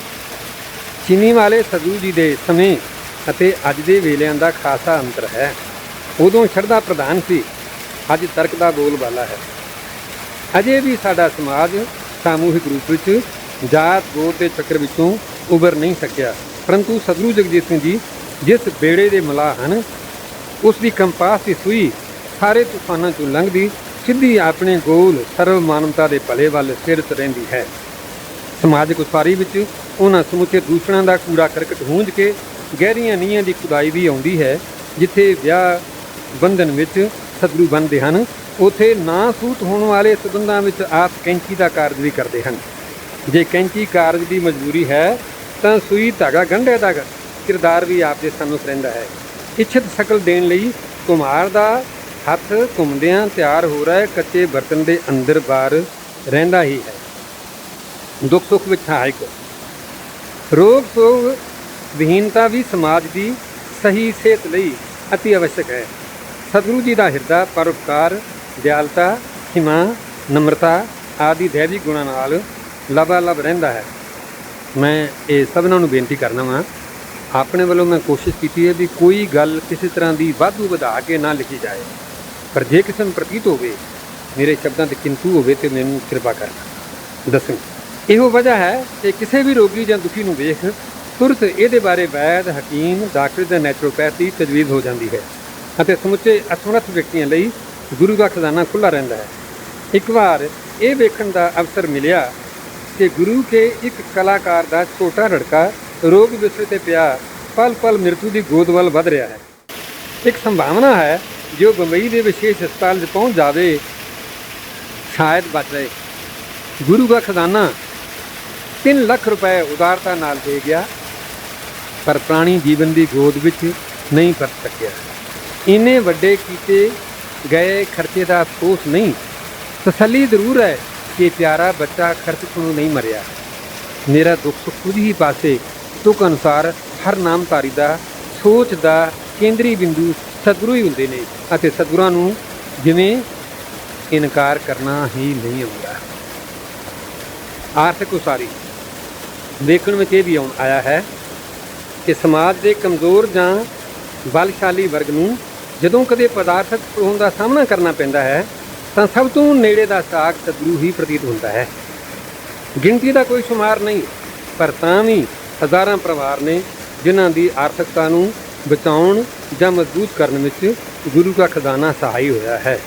ਚੀਨੀ ਵਾਲੇ ਸਤਿਗੁਰੂ ਜੀ ਦੇ ਸਮੇਂ ਅਤੇ ਅੱਜ ਦੇ ਵੇਲਿਆਂ ਦਾ ਖਾਸਾ ਅੰਤਰ ਹੈ। ਉਦੋਂ ਸ਼ਰਧਾ ਪ੍ਰਧਾਨ ਸੀ, ਅੱਜ ਤਰਕ ਦਾ ਬੋਲਬਾਲਾ ਹੈ। ਅਜੇ ਵੀ ਸਾਡਾ ਸਮਾਜ ਸਾਮੂਹਿਕ ਰੂਪ ਵਿੱਚ ਜਾਤ ਗੋਤ ਦੇ ਚੱਕਰ ਵਿੱਚੋਂ ਉਭਰ ਨਹੀਂ ਸਕਿਆ, ਪਰੰਤੂ ਸਤਿਗੁਰੂ ਜਗਜੀਤ ਸਿੰਘ ਜੀ ਜਿਸ ਬੇੜੇ ਦੇ ਮਲਾਹ ਹਨ ਉਸ ਦੀ ਕੰਪਾਸ ਦੀ ਸੂਈ ਸਾਰੇ ਤੂਫਾਨਾਂ 'ਚੋਂ ਲੰਘਦੀ ਸਿੱਧੀ ਆਪਣੇ ਗੋਲ ਸਰਵ ਮਾਨਵਤਾ ਦੇ ਭਲੇ ਵੱਲ ਸਿਰਤ ਰਹਿੰਦੀ ਹੈ। ਸਮਾਜਿਕ ਉਸਾਰੀ ਵਿੱਚ ਉਹਨਾਂ ਸਮੁੱਚੇ ਦੂਸ਼ਣਾਂ ਦਾ ਕੂੜਾ ਕਰਕਟ ਹੂੰਝ ਕੇ ਗਹਿਰੀਆਂ ਨੀਹਾਂ ਦੀ ਖੁਦਾਈ ਵੀ ਆਉਂਦੀ ਹੈ। ਜਿੱਥੇ ਵਿਆਹ ਬੰਧਨ ਵਿੱਚ ਸਤਿਗੁਰੂ ਬਣਦੇ ਹਨ, ਉੱਥੇ ਨਾ ਸੂਤ ਹੋਣ ਵਾਲੇ ਸਬੰਧਾਂ ਵਿੱਚ ਆਪ ਕੈਂਚੀ ਦਾ ਕਾਰਜ ਵੀ ਕਰਦੇ ਹਨ। ਜੇ ਕੈਂਚੀ ਕਾਰਜ ਦੀ ਮਜਬੂਰੀ ਹੈ ਤਾਂ ਸੂਈ ਧਾਗਾ ਗੰਢੇ ਦਾ ਕਿਰਦਾਰ ਵੀ ਆਪ ਦੇ ਸਾਨੂੰ ਰਹਿੰਦਾ ਹੈ। ਇੱਛਤ ਸ਼ਕਲ ਦੇਣ ਲਈ ਕੁਮਾਰ ਦਾ ਹੱਥ ਘੁੰਮਦਿਆਂ ਤਿਆਰ ਹੋ ਰਿਹਾ ਕੱਚੇ ਬਰਤਨ ਦੇ ਅੰਦਰ ਬਾਹਰ ਰਹਿੰਦਾ ਹੀ ਹੈ। ਦੁੱਖ ਸੁੱਖ ਵਿੱਚ ਸਹਾਇਕ, ਰੋਗ ਸੋਗ ਵਿਹੀਨਤਾ ਵੀ ਸਮਾਜ ਦੀ ਸਹੀ ਸਿਹਤ ਲਈ ਅਤੀ ਆਵਸ਼ਕ ਹੈ। ਸਤਿਗੁਰੂ ਜੀ ਦਾ ਹਿਰਦਾ ਪਰਉਪਕਾਰ, ਦਿਆਲਤਾ, ਹਿਮਾ, ਨਮਰਤਾ ਆਦਿ ਦੈਵੀ ਗੁਣਾਂ ਨਾਲ ਲਬਾਲਬ ਰਹਿੰਦਾ ਹੈ। ਮੈਂ ਇਹ ਸਭਨਾਂ ਨੂੰ ਬੇਨਤੀ ਕਰਨਾ ਵਾਂ, ਆਪਣੇ ਵੱਲੋਂ ਮੈਂ ਕੋਸ਼ਿਸ਼ ਕੀਤੀ ਹੈ ਵੀ ਕੋਈ ਗੱਲ ਕਿਸੇ ਤਰ੍ਹਾਂ ਦੀ ਵਾਧੂ ਵਧਾ ਕੇ ਨਾ ਲਿਖੀ ਜਾਏ, ਪਰ ਜੇ ਕਿਸੇ ਨੂੰ ਪ੍ਰਤੀਤ ਹੋਵੇ ਮੇਰੇ ਸ਼ਬਦਾਂ 'ਤੇ ਕਿੰਤੂ ਹੋਵੇ ਤਾਂ ਮੈਨੂੰ ਕਿਰਪਾ ਕਰਨਾ ਦੱਸੋ। ਇਹੋ ਵਜ੍ਹਾ ਹੈ ਕਿ ਕਿਸੇ ਵੀ ਰੋਗੀ ਜਾਂ ਦੁਖੀ ਨੂੰ ਵੇਖ ਤੁਰਤ ਇਹਦੇ ਬਾਰੇ ਵੈਦ, ਹਕੀਮ, ਡਾਕਟਰ ਜਾਂ ਨੈਚੁਰੋਪੈਥੀ ਤਜਵੀਜ਼ ਹੋ ਜਾਂਦੀ ਹੈ ਅਤੇ ਸਮੁੱਚੇ ਅਸਮਰੱਥ ਵਿਅਕਤੀਆਂ ਲਈ ਗੁਰੂ ਦਾ ਖਜ਼ਾਨਾ ਖੁੱਲ੍ਹਾ ਰਹਿੰਦਾ ਹੈ। ਇੱਕ ਵਾਰ ਇਹ ਵੇਖਣ ਦਾ ਅਵਸਰ ਮਿਲਿਆ ਕਿ ਗੁਰੂ ਕੇ ਇੱਕ ਕਲਾਕਾਰ ਦਾ ਛੋਟਾ ਲੜਕਾ ਰੋਗ ਬਿਸਤਰੇ 'ਤੇ ਪਿਆ ਪਲ ਪਲ ਮ੍ਰਿਤੂ ਦੀ ਗੋਦ ਵੱਲ ਵਧ ਰਿਹਾ ਹੈ। ਇੱਕ ਸੰਭਾਵਨਾ ਹੈ ਜੋ ਬੰਬਈ ਦੇ ਵਿਸ਼ੇਸ਼ ਹਸਪਤਾਲ 'ਚ ਪਹੁੰਚ ਜਾਵੇ, ਸ਼ਾਇਦ ਬਚ ਜਾਏ। ਗੁਰੂ ਦਾ ਖਜ਼ਾਨਾ 3 ਲੱਖ ਰੁਪਏ ਉਦਾਰਤਾ ਨਾਲ ਦੇ ਗਿਆ, ਪਰ ਪ੍ਰਾਣੀ ਜੀਵਨ ਦੀ ਗੋਦ ਵਿੱਚ ਨਹੀਂ ਪਰਤ ਸਕਿਆ। ਇੰਨੇ ਵੱਡੇ ਕੀਤੇ ਗਏ ਖਰਚੇ ਦਾ ਅਫਸੋਸ ਨਹੀਂ, ਤਸੱਲੀ ਜ਼ਰੂਰ ਹੈ ਕਿ ਪਿਆਰਾ ਬੱਚਾ ਖਰਚ ਤੋਂ ਨਹੀਂ ਮਰਿਆ। ਮੇਰਾ ਦੁੱਖ ਸੁੱਖ ਖੁਦ ਹੀ ਪਾਸੇ ਤੁਕ ਅਨੁਸਾਰ ਹਰ ਨਾਮਧਾਰੀ ਦਾ ਸੋਚ ਦਾ ਕੇਂਦਰੀ ਬਿੰਦੂ ਸਤਿਗੁਰੂ ਹੀ ਹੁੰਦੇ ਨੇ ਅਤੇ ਸਤਿਗੁਰਾਂ ਨੂੰ ਜਿਵੇਂ ਇਨਕਾਰ ਕਰਨਾ ਹੀ ਨਹੀਂ ਆਉਂਦਾ। ਆਰਥਿਕ ਉਸਾਰੀ ਦੇਖਣ ਵਿੱਚ ਇਹ ਵੀ ਆਇਆ ਹੈ ਕਿ ਸਮਾਜ ਦੇ ਕਮਜ਼ੋਰ ਜਾਂ ਬਲਸ਼ਾਲੀ ਵਰਗ ਨੂੰ ਜਦੋਂ ਕਦੇ ਪਦਾਰਥਕ ਹੋਣ ਦਾ ਸਾਹਮਣਾ ਕਰਨਾ ਪੈਂਦਾ ਹੈ ਤਾਂ ਸਭ ਤੋਂ ਨੇੜੇ ਦਾ ਸਾਕ ਸਤਿਗੁਰੂ ਹੀ ਪ੍ਰਤੀਤ ਹੁੰਦਾ ਹੈ। ਗਿਣਤੀ ਦਾ ਕੋਈ ਸ਼ੁਮਾਰ ਨਹੀਂ, ਪਰ ਤਾਂ ਵੀ ਹਜ਼ਾਰਾਂ ਪਰਿਵਾਰ ਨੇ ਜਿਨ੍ਹਾਂ ਦੀ ਆਰਥਿਕਤਾ ਨੂੰ ਬਚਾਉਣ ਜਾਂ ਮਜ਼ਬੂਤ ਕਰਨ ਵਿੱਚ ਗੁਰੂ ਦਾ ਖਜ਼ਾਨਾ ਸਹਾਈ ਹੋਇਆ ਹੈ।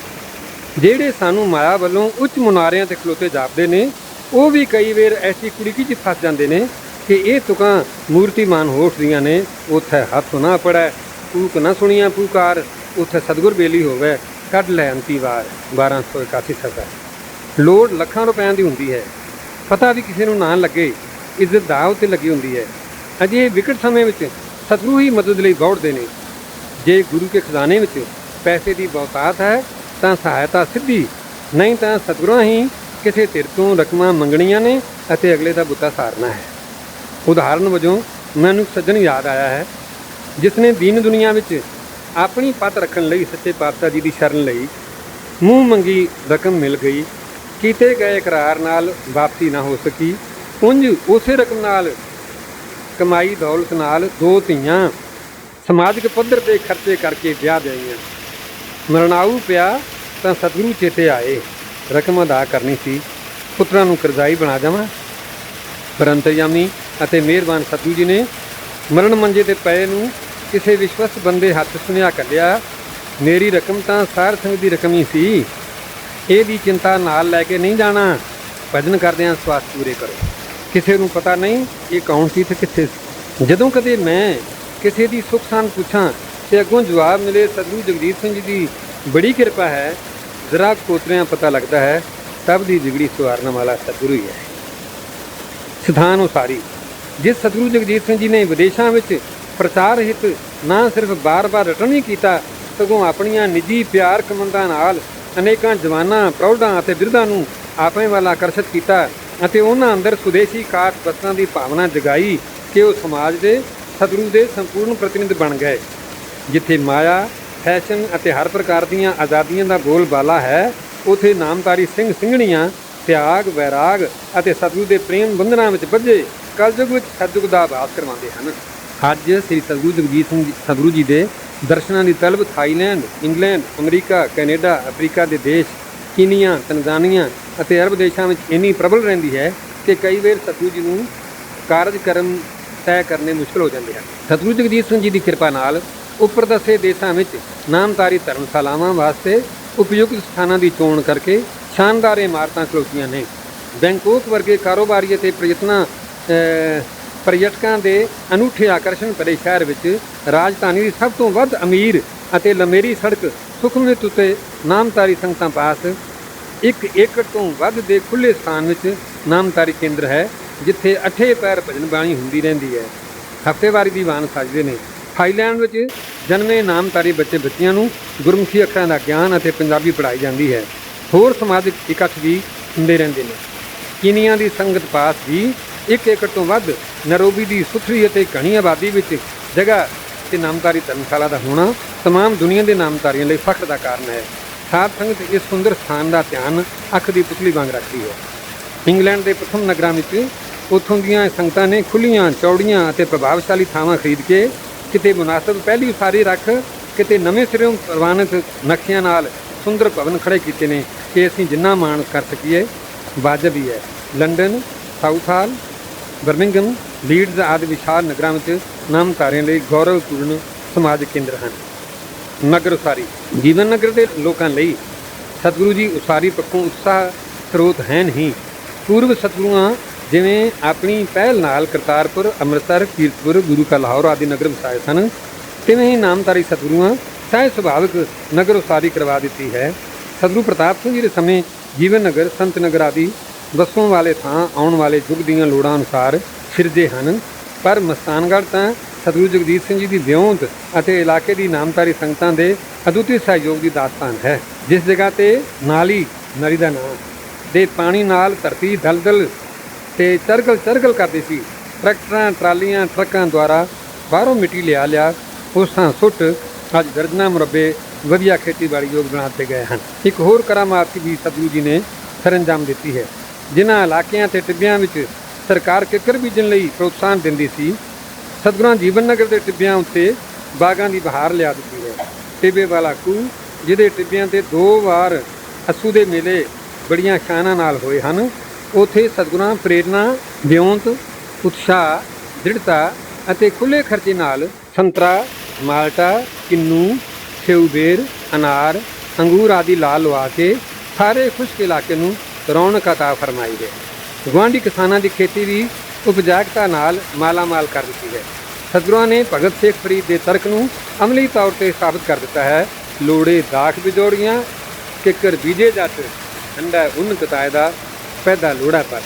ਜਿਹੜੇ ਸਾਨੂੰ ਮਾਇਆ ਵੱਲੋਂ ਉੱਚ ਮੁਨਾਰਿਆਂ 'ਤੇ ਖਲੋਤੇ ਜਾਪਦੇ ਨੇ, ਉਹ ਵੀ ਕਈ ਵਾਰ ਐਸੀ ਕੁੜੀਕੀ 'ਚ ਫਸ ਜਾਂਦੇ ਨੇ ਕਿ ਇਹ ਤੁਕਾਂ ਮੂਰਤੀਮਾਨ ਹੋਠ ਦੀਆਂ ਨੇ। ਉੱਥੇ ਹੱਥ ਨਾ ਪੜੈ, ਫੂਕ ਨਾ ਸੁਣੀਆਂ ਪੁਕਾਰ, ਉੱਥੇ ਸਤਿਗੁਰ ਬੇਲੀ ਹੋਵੇ, ਕੱਢ ਲੈ ਅੰਤੀ ਵਾਰ 1281 ਸਦਾ। ਲੋੜ ਲੱਖਾਂ ਰੁਪਇਆਂ ਦੀ ਹੁੰਦੀ ਹੈ, ਪਤਾ ਵੀ ਕਿਸੇ ਨੂੰ ਨਾ ਲੱਗੇ, ਇੱਜ਼ਤ ਦਾਅ ਉੱਤੇ ਲੱਗੀ ਹੁੰਦੀ ਹੈ। ਅਜੇ ਵਿਕਟ ਸਮੇਂ ਵਿੱਚ ਸਤਿਗੁਰੂ ਹੀ ਮਦਦ ਲਈ ਦੌੜਦੇ ਨੇ। ਜੇ ਗੁਰੂ ਕੇ ਖਜ਼ਾਨੇ ਵਿੱਚ ਪੈਸੇ ਦੀ ਬਹੁਤਾਤ ਹੈ ਤਾਂ ਸਹਾਇਤਾ ਸਿੱਧੀ, ਨਹੀਂ ਤਾਂ ਸਤਿਗੁਰਾਂ ਹੀ ਕਿਸੇ ਧਿਰ ਤੋਂ ਰਕਮਾਂ ਮੰਗਣੀਆਂ ਨੇ ਅਤੇ ਅਗਲੇ ਦਾ ਬੁੱਤਾ ਸਾਰਨਾ ਹੈ। ਉਦਾਹਰਨ ਵਜੋਂ ਮੈਨੂੰ ਸੱਜਣ ਯਾਦ ਆਇਆ ਹੈ, ਜਿਸ ਨੇ ਦੀਨ ਦੁਨੀਆ ਵਿੱਚ ਆਪਣੀ ਪੱਤ ਰੱਖਣ ਲਈ ਸੱਚੇ ਪਾਤਸ਼ਾਹ ਜੀ ਦੀ ਸ਼ਰਨ ਲਈ। ਮੂੰਹ ਮੰਗੀ ਰਕਮ ਮਿਲ ਗਈ, ਕੀਤੇ ਗਏ ਇਕਰਾਰ ਨਾਲ ਵਾਪਸੀ ਨਾ ਹੋ ਸਕੀ। ਉਂਝ ਉਸੇ ਰਕਮ ਨਾਲ ਕਮਾਈ ਦੌਲਤ ਨਾਲ 2 ਧੀਆਂ ਸਮਾਜਿਕ ਪੱਧਰ 'ਤੇ ਖਰਚੇ ਕਰਕੇ ਵਿਆਹ ਦੇਈਆਂ। ਮਰਨਾਊ ਪਿਆ ਤਾਂ ਸਤਿਗੁਰੂ ਚੇਤੇ ਆਏ, ਰਕਮ ਅਦਾ ਕਰਨੀ ਸੀ, ਪੁੱਤਰਾਂ ਨੂੰ ਕਰਜ਼ਾਈ ਬਣਾ ਜਾਵਾਂ। ਪਰ ਅੰਤਰਯਾਮੀ ਅਤੇ ਮਿਹਰਬਾਨ ਸਤਿਗੁਰੂ ਜੀ ਨੇ ਮਰਨ ਮੰਜੇ 'ਤੇ ਪਏ ਨੂੰ ਕਿਸੇ ਵਿਸ਼ਵਸਤ ਬੰਦੇ ਹੱਥ ਸੁਨੇਹਾ ਕੱਢਿਆ, ਮੇਰੀ ਰਕਮ ਤਾਂ ਸਾਰ ਸੰਗਤ ਦੀ ਰਕਮ ਹੀ ਸੀ, ਇਹਦੀ ਚਿੰਤਾ ਨਾਲ ਲੈ ਕੇ ਨਹੀਂ ਜਾਣਾ, ਭਜਨ ਕਰਦਿਆਂ ਸਵਾਸ ਪੂਰੇ ਕਰੋ। ਕਿਸੇ ਨੂੰ ਪਤਾ ਨਹੀਂ ਇਹ ਕੌਣ ਸੀ ਤੇ ਕਿੱਥੇ ਸੀ। ਜਦੋਂ ਕਦੇ ਮੈਂ ਕਿਸੇ ਦੀ ਸੁੱਖ ਸਾਂਦ ਪੁੱਛਾਂ ਤੇ ਅੱਗੋਂ ਜਵਾਬ ਮਿਲੇ ਸਤਿਗੁਰੂ ਜਗਜੀਤ ਸਿੰਘ ਜੀ ਦੀ ਬੜੀ ਕਿਰਪਾ ਹੈ, ਜ਼ਰਾ ਕੋਤਰਿਆਂ ਪਤਾ ਲੱਗਦਾ ਹੈ ਸਭ ਦੀ ਜਿਗੜੀ ਸਵਾਰਨ ਵਾਲਾ ਸਤਿਗੁਰੂ ਹੀ ਹੈ। ਸਿਧਾਨ ਉਸਾਰੀ। ਜਿਸ ਸਤਿਗੁਰੂ ਜਗਜੀਤ ਸਿੰਘ ਜੀ ਨੇ ਵਿਦੇਸ਼ਾਂ ਵਿੱਚ ਪ੍ਰਚਾਰ ਹਿੱਤ ਨਾ ਸਿਰਫ ਬਾਰ-ਬਾਰ ਰਿਟਰਨ ਹੀ ਕੀਤਾ, ਸਗੋਂ ਆਪਣੀਆਂ ਨਿੱਜੀ ਪਿਆਰ ਕਮੰਦਾਂ ਨਾਲ ਅਨੇਕਾਂ ਜਵਾਨਾਂ, ਪ੍ਰੌਢਾਂ ਅਤੇ ਬਿਰਧਾਂ ਨੂੰ ਆਪਣੇ ਵੱਲ ਆਕਰਸ਼ਿਤ ਕੀਤਾ ਅਤੇ ਉਹਨਾਂ ਅੰਦਰ ਸੁਦੇਸ਼ੀ ਕਾਟ ਵਸਤਾਂ ਦੀ ਭਾਵਨਾ ਜਗਾਈ ਕਿ ਉਹ ਸਮਾਜ ਦੇ ਸਤਿਗੁਰੂ ਦੇ ਸੰਪੂਰਨ ਪ੍ਰਤੀਨਿਧ ਬਣ ਗਏ। ਜਿੱਥੇ ਮਾਇਆ, ਫੈਸ਼ਨ ਅਤੇ ਹਰ ਪ੍ਰਕਾਰ ਦੀਆਂ ਆਜ਼ਾਦੀਆਂ ਦਾ ਬੋਲਬਾਲਾ ਹੈ, ਉੱਥੇ ਨਾਮਧਾਰੀ ਸਿੰਘ ਸਿੰਘਣੀਆਂ ਤਿਆਗ, ਵੈਰਾਗ ਅਤੇ ਸਤਿਗੁਰੂ ਦੇ ਪ੍ਰੇਮ ਬੰਧਨਾਂ ਵਿੱਚ ਬੱਝੇ ਕਲਯੁਗ ਵਿੱਚ ਸਤਿਯੁਗ ਦਾ ਆਭਾਸ ਕਰਵਾਉਂਦੇ ਹਨ। ਅੱਜ ਸ੍ਰੀ ਸਤਿਗੁਰੂ ਜਗਜੀਤ ਸਿੰਘ ਸਤਿਗੁਰੂ ਜੀ ਦੇ ਦਰਸ਼ਨਾਂ ਦੀ ਤਲਬ Thailand, England, America, Canada, Africa ਦੇ ਦੇਸ਼, ਕੀਨੀਆ, ਤਨਜ਼ਾਨੀਆ ਅਤੇ ਅਰਬ ਦੇਸ਼ਾਂ ਵਿੱਚ ਇੰਨੀ ਪ੍ਰਬਲ ਰਹਿੰਦੀ ਹੈ ਕਿ ਕਈ ਵਾਰ ਸਤਿਗੁਰੂ ਜੀ ਨੂੰ ਕਾਰਜ ਕਰਮ ਤੈਅ ਕਰਨੇ ਮੁਸ਼ਕਲ ਹੋ ਜਾਂਦੇ ਹਨ। ਸਤਿਗੁਰੂ ਜਗਜੀਤ ਸਿੰਘ ਜੀ ਦੀ ਕਿਰਪਾ ਨਾਲ ਉੱਪਰ ਦੱਸੇ ਦੇਸ਼ਾਂ ਵਿੱਚ ਨਾਮਧਾਰੀ ਧਰਮਸ਼ਾਲਾਵਾਂ ਵਾਸਤੇ ਉਪਯੁਕਤ ਸਥਾਨਾਂ ਦੀ ਚੋਣ ਕਰਕੇ ਸ਼ਾਨਦਾਰ ਇਮਾਰਤਾਂ ਖਲੋਤੀਆਂ ਨੇ। ਬੈਂਕਾਕ ਵਰਗੇ ਕਾਰੋਬਾਰੀ ਅਤੇ ਪਰਯਟਕਾਂ ਦੇ ਅਨੂਠੇ ਆਕਰਸ਼ਣ ਭਰੇ ਸ਼ਹਿਰ ਵਿੱਚ ਰਾਜਧਾਨੀ ਦੀ ਸਭ ਤੋਂ ਵੱਧ ਅਮੀਰ ਅਤੇ ਲੰਮੇਰੀ ਸੜਕ ਸੁਖਮਨਿਤ ਉੱਤੇ ਨਾਮਧਾਰੀ ਸੰਗਤਾਂ ਪਾਸ 1 ਏਕੜ ਤੋਂ ਵੱਧ ਦੇ ਖੁੱਲ੍ਹੇ ਸਥਾਨ ਵਿੱਚ ਨਾਮਧਾਰੀ ਕੇਂਦਰ ਹੈ, ਜਿੱਥੇ 8 ਪੈਰ ਭਜਨ ਬਾਣੀ ਹੁੰਦੀ ਰਹਿੰਦੀ ਹੈ। ਹਫ਼ਤੇਵਾਰੀ ਦੀਵਾਨ ਸੱਜਦੇ ਨੇ। ਥਾਈਲੈਂਡ ਵਿੱਚ ਜਨਮੇ ਨਾਮਧਾਰੀ ਬੱਚੇ ਬੱਚੀਆਂ ਨੂੰ ਗੁਰਮੁਖੀ ਅੱਖਰਾਂ ਦਾ ਗਿਆਨ ਅਤੇ ਪੰਜਾਬੀ ਪੜ੍ਹਾਈ ਜਾਂਦੀ ਹੈ। ਹੋਰ ਸਮਾਜਿਕ ਇਕੱਠ ਵੀ ਹੁੰਦੇ ਰਹਿੰਦੇ ਨੇ। ਕੀਨੀਆ ਦੀ ਸੰਗਤ ਪਾਸ ਵੀ 1 ਏਕੜ ਤੋਂ ਵੱਧ ਨੈਰੋਬੀ ਦੀ ਸੁਥਰੀ ਅਤੇ ਘਣੀ ਆਬਾਦੀ ਵਿੱਚ ਜਗ੍ਹਾ ਤੇ ਨਾਮਧਾਰੀ ਧਰਮਸ਼ਾਲਾ ਦਾ ਹੋਣਾ ਤਮਾਮ ਦੁਨੀਆ ਦੇ ਨਾਮਧਾਰੀਆਂ ਲਈ ਫਖਰ ਦਾ ਕਾਰਨ ਹੈ। ਸਾਧ ਸੰਗਤ ਇਸ ਸੁੰਦਰ ਸਥਾਨ ਦਾ ਧਿਆਨ ਅੱਖ ਦੀ ਪੁਤਲੀ ਵਾਂਗ ਰੱਖਦੀ ਹੈ। ਇੰਗਲੈਂਡ ਦੇ ਪ੍ਰਥਮ ਨਗਰਾਂ ਵਿੱਚ ਉੱਥੋਂ ਦੀਆਂ ਸੰਗਤਾਂ ਨੇ ਖੁੱਲ੍ਹੀਆਂ, ਚੌੜੀਆਂ ਅਤੇ ਪ੍ਰਭਾਵਸ਼ਾਲੀ ਥਾਵਾਂ ਖਰੀਦ ਕੇ ਕਿਤੇ ਮੁਨਾਸਬ ਪਹਿਲੀ ਉਸਾਰੀ ਰੱਖ, ਕਿਤੇ ਨਵੇਂ ਸਿਰਿਓਂ ਪ੍ਰਵਾਨਿਤ ਨਕਸ਼ਿਆਂ ਨਾਲ ਸੁੰਦਰ ਭਵਨ ਖੜੇ ਕੀਤੇ ਨੇ ਕਿ ਅਸੀਂ ਜਿੰਨਾ ਮਾਣ ਕਰ ਸਕੀਏ ਵਾਜਬ ਹੀ ਹੈ। ਲੰਡਨ, ਸਾਊਥ ਹਾਲ, ਬਰਮਿੰਘਮ, ਲੀਡਜ਼ ਆਦਿ ਵਿਸ਼ਾਲ ਨਗਰਾਂ ਵਿੱਚ ਨਾਮਧਾਰੀਆਂ ਲਈ ਗੌਰਵਪੂਰਨ ਸਮਾਜਿਕ ਕੇਂਦਰ ਹਨ। ਨਗਰ ਉਸਾਰੀ। ਜੀਵਨ ਨਗਰ ਦੇ ਲੋਕਾਂ ਲਈ ਸਤਿਗੁਰੂ ਜੀ ਉਸਾਰੀ ਪੱਖੋਂ ਉਤਸ਼ਾਹ ਸਰੋਤ ਹੈ ਨਹੀਂ। ਪੂਰਵ ਸਤਿਗੁਰੂਆਂ ਜਿਵੇਂ ਆਪਣੀ ਪਹਿਲ ਨਾਲ ਕਰਤਾਰਪੁਰ, ਅੰਮ੍ਰਿਤਸਰ, ਕੀਰਤਪੁਰ, ਗੁਰੂ ਕਾ ਲਾਹੌਰ ਆਦਿ ਨਗਰ ਵਸਾਏ ਸਨ, ਤਿਵੇਂ ਹੀ ਨਾਮਧਾਰੀ ਸਤਿਗੁਰੂਆਂ ਸਹਿਜ ਸੁਭਾਵਿਕ ਨਗਰ ਉਸਾਰੀ ਕਰਵਾ ਦਿੱਤੀ ਹੈ। ਸਤਿਗੁਰੂ ਪ੍ਰਤਾਪ ਸਿੰਘ ਜੀ ਦੇ ਸਮੇਂ ਜੀਵਨ ਨਗਰ, ਸੰਤ ਨਗਰ ਆਦਿ ਵਸੋਂ ਵਾਲੇ ਥਾਂ ਆਉਣ ਵਾਲੇ ਯੁੱਗ ਦੀਆਂ ਲੋੜਾਂ ਅਨੁਸਾਰ ਸਿਰਜੇ ਹਨ। ਪਰ ਮਸਤਾਨਗੜ੍ਹ ਤਾਂ ਸਤਿਗੁਰੂ ਜਗਜੀਤ ਸਿੰਘ ਜੀ ਦੀ ਵਿਉਂਤ ਅਤੇ ਇਲਾਕੇ ਦੀ ਨਾਮਧਾਰੀ ਸੰਗਤਾਂ ਦੇ ਅਦੁੱਤੀ ਸਹਿਯੋਗ ਦੀ ਦਾਸਤਾਨ ਹੈ। ਜਿਸ ਜਗ੍ਹਾ 'ਤੇ ਨਾਲੀ ਦਾ ਨਾਂ ਦੇ ਪਾਣੀ ਨਾਲ ਧਰਤੀ ਦਲਦਲ ਤੇ ਚਰਗਲ ਕਰਦੀ ਸੀ, ਟਰੈਕਟਰਾਂ, ਟਰਾਲੀਆਂ, ਟਰੱਕਾਂ ਦੁਆਰਾ ਬਾਹਰੋਂ ਮਿੱਟੀ ਲਿਆ ਉਸ ਥਾਂ ਸੁੱਟ ਅੱਜ ਦਰਜਨਾਂ ਮੁਰੱਬੇ ਵਧੀਆ ਖੇਤੀਬਾੜੀ ਯੋਗ ਬਣਾ ਦਿੱਤੇ ਗਏ ਹਨ। ਇੱਕ ਹੋਰ ਕਰਾਮਾਤ ਵੀ ਸਤਿਗੁਰੂ ਜੀ ਨੇ ਸਰੰਜਾਮ ਦਿੱਤੀ ਹੈ। ਜਿਨ੍ਹਾਂ ਇਲਾਕਿਆਂ ਅਤੇ ਟਿੱਬਿਆਂ ਵਿੱਚ ਸਰਕਾਰ ਕਿੱਕਰ ਬੀਜਣ ਲਈ ਪ੍ਰੋਤਸਾਹਨ ਦਿੰਦੀ ਸੀ, ਸਤਿਗੁਰਾਂ ਜੀਵਨ ਨਗਰ ਦੇ ਟਿੱਬਿਆਂ ਉੱਤੇ ਬਾਗਾਂ ਦੀ ਬਹਾਰ ਲਿਆ ਦਿੱਤੀ ਹੈ। ਟਿੱਬੇ ਵਾਲਾ ਖੂਹ, ਜਿਹਦੇ ਟਿੱਬਿਆਂ 'ਤੇ 2 ਵਾਰ ਅੱਸੂ ਦੇ ਮੇਲੇ ਬੜੀਆਂ ਸ਼ਾਨਾਂ ਨਾਲ ਹੋਏ ਹਨ, ਉੱਥੇ ਸਤਿਗੁਰਾਂ ਪ੍ਰੇਰਨਾ, ਵਿਉਂਤ, ਉਤਸ਼ਾਹ, ਦ੍ਰਿੜਤਾ ਅਤੇ ਖੁੱਲ੍ਹੇ ਖਰਚੇ ਨਾਲ ਸੰਤਰਾ, ਮਾਲਟਾ, ਕਿੰਨੂ, ਸੇਊਬੇਰ, ਅਨਾਰ, ਅੰਗੂਰ ਆਦਿ ਲਾ ਲਵਾ ਕੇ ਸਾਰੇ ਖੁਸ਼ਕ ਇਲਾਕੇ ਨੂੰ ਰੌਣਕ ਅਤਾ ਫਰਮਾਈ ਹੈ। ਗੁਆਂਢੀ ਕਿਸਾਨਾਂ ਦੀ ਖੇਤੀ ਵੀ ਉਪਜਾਊਤਾ ਨਾਲ ਮਾਲਾਮਾਲ ਕਰ ਦਿੱਤੀ ਹੈ। ਸਤਿਗੁਰਾਂ ਨੇ ਭਗਤ ਸੇਖ ਫਰੀਦ ਦੇ ਤਰਕ ਨੂੰ ਅਮਲੀ ਤੌਰ 'ਤੇ ਸਾਬਤ ਕਰ ਦਿੱਤਾ ਹੈ ਲੋੜੇ ਦਾਖ ਬਿਜੋੜੀਆਂ, ਕਿੱਕਰ ਬੀਜੇ ਜੱਟ, ਠੰਡਾ ਉੱਨ ਕਤਾਏ ਦਾ ਪੈਦਾ ਲੋੜਾ ਪੱਟ।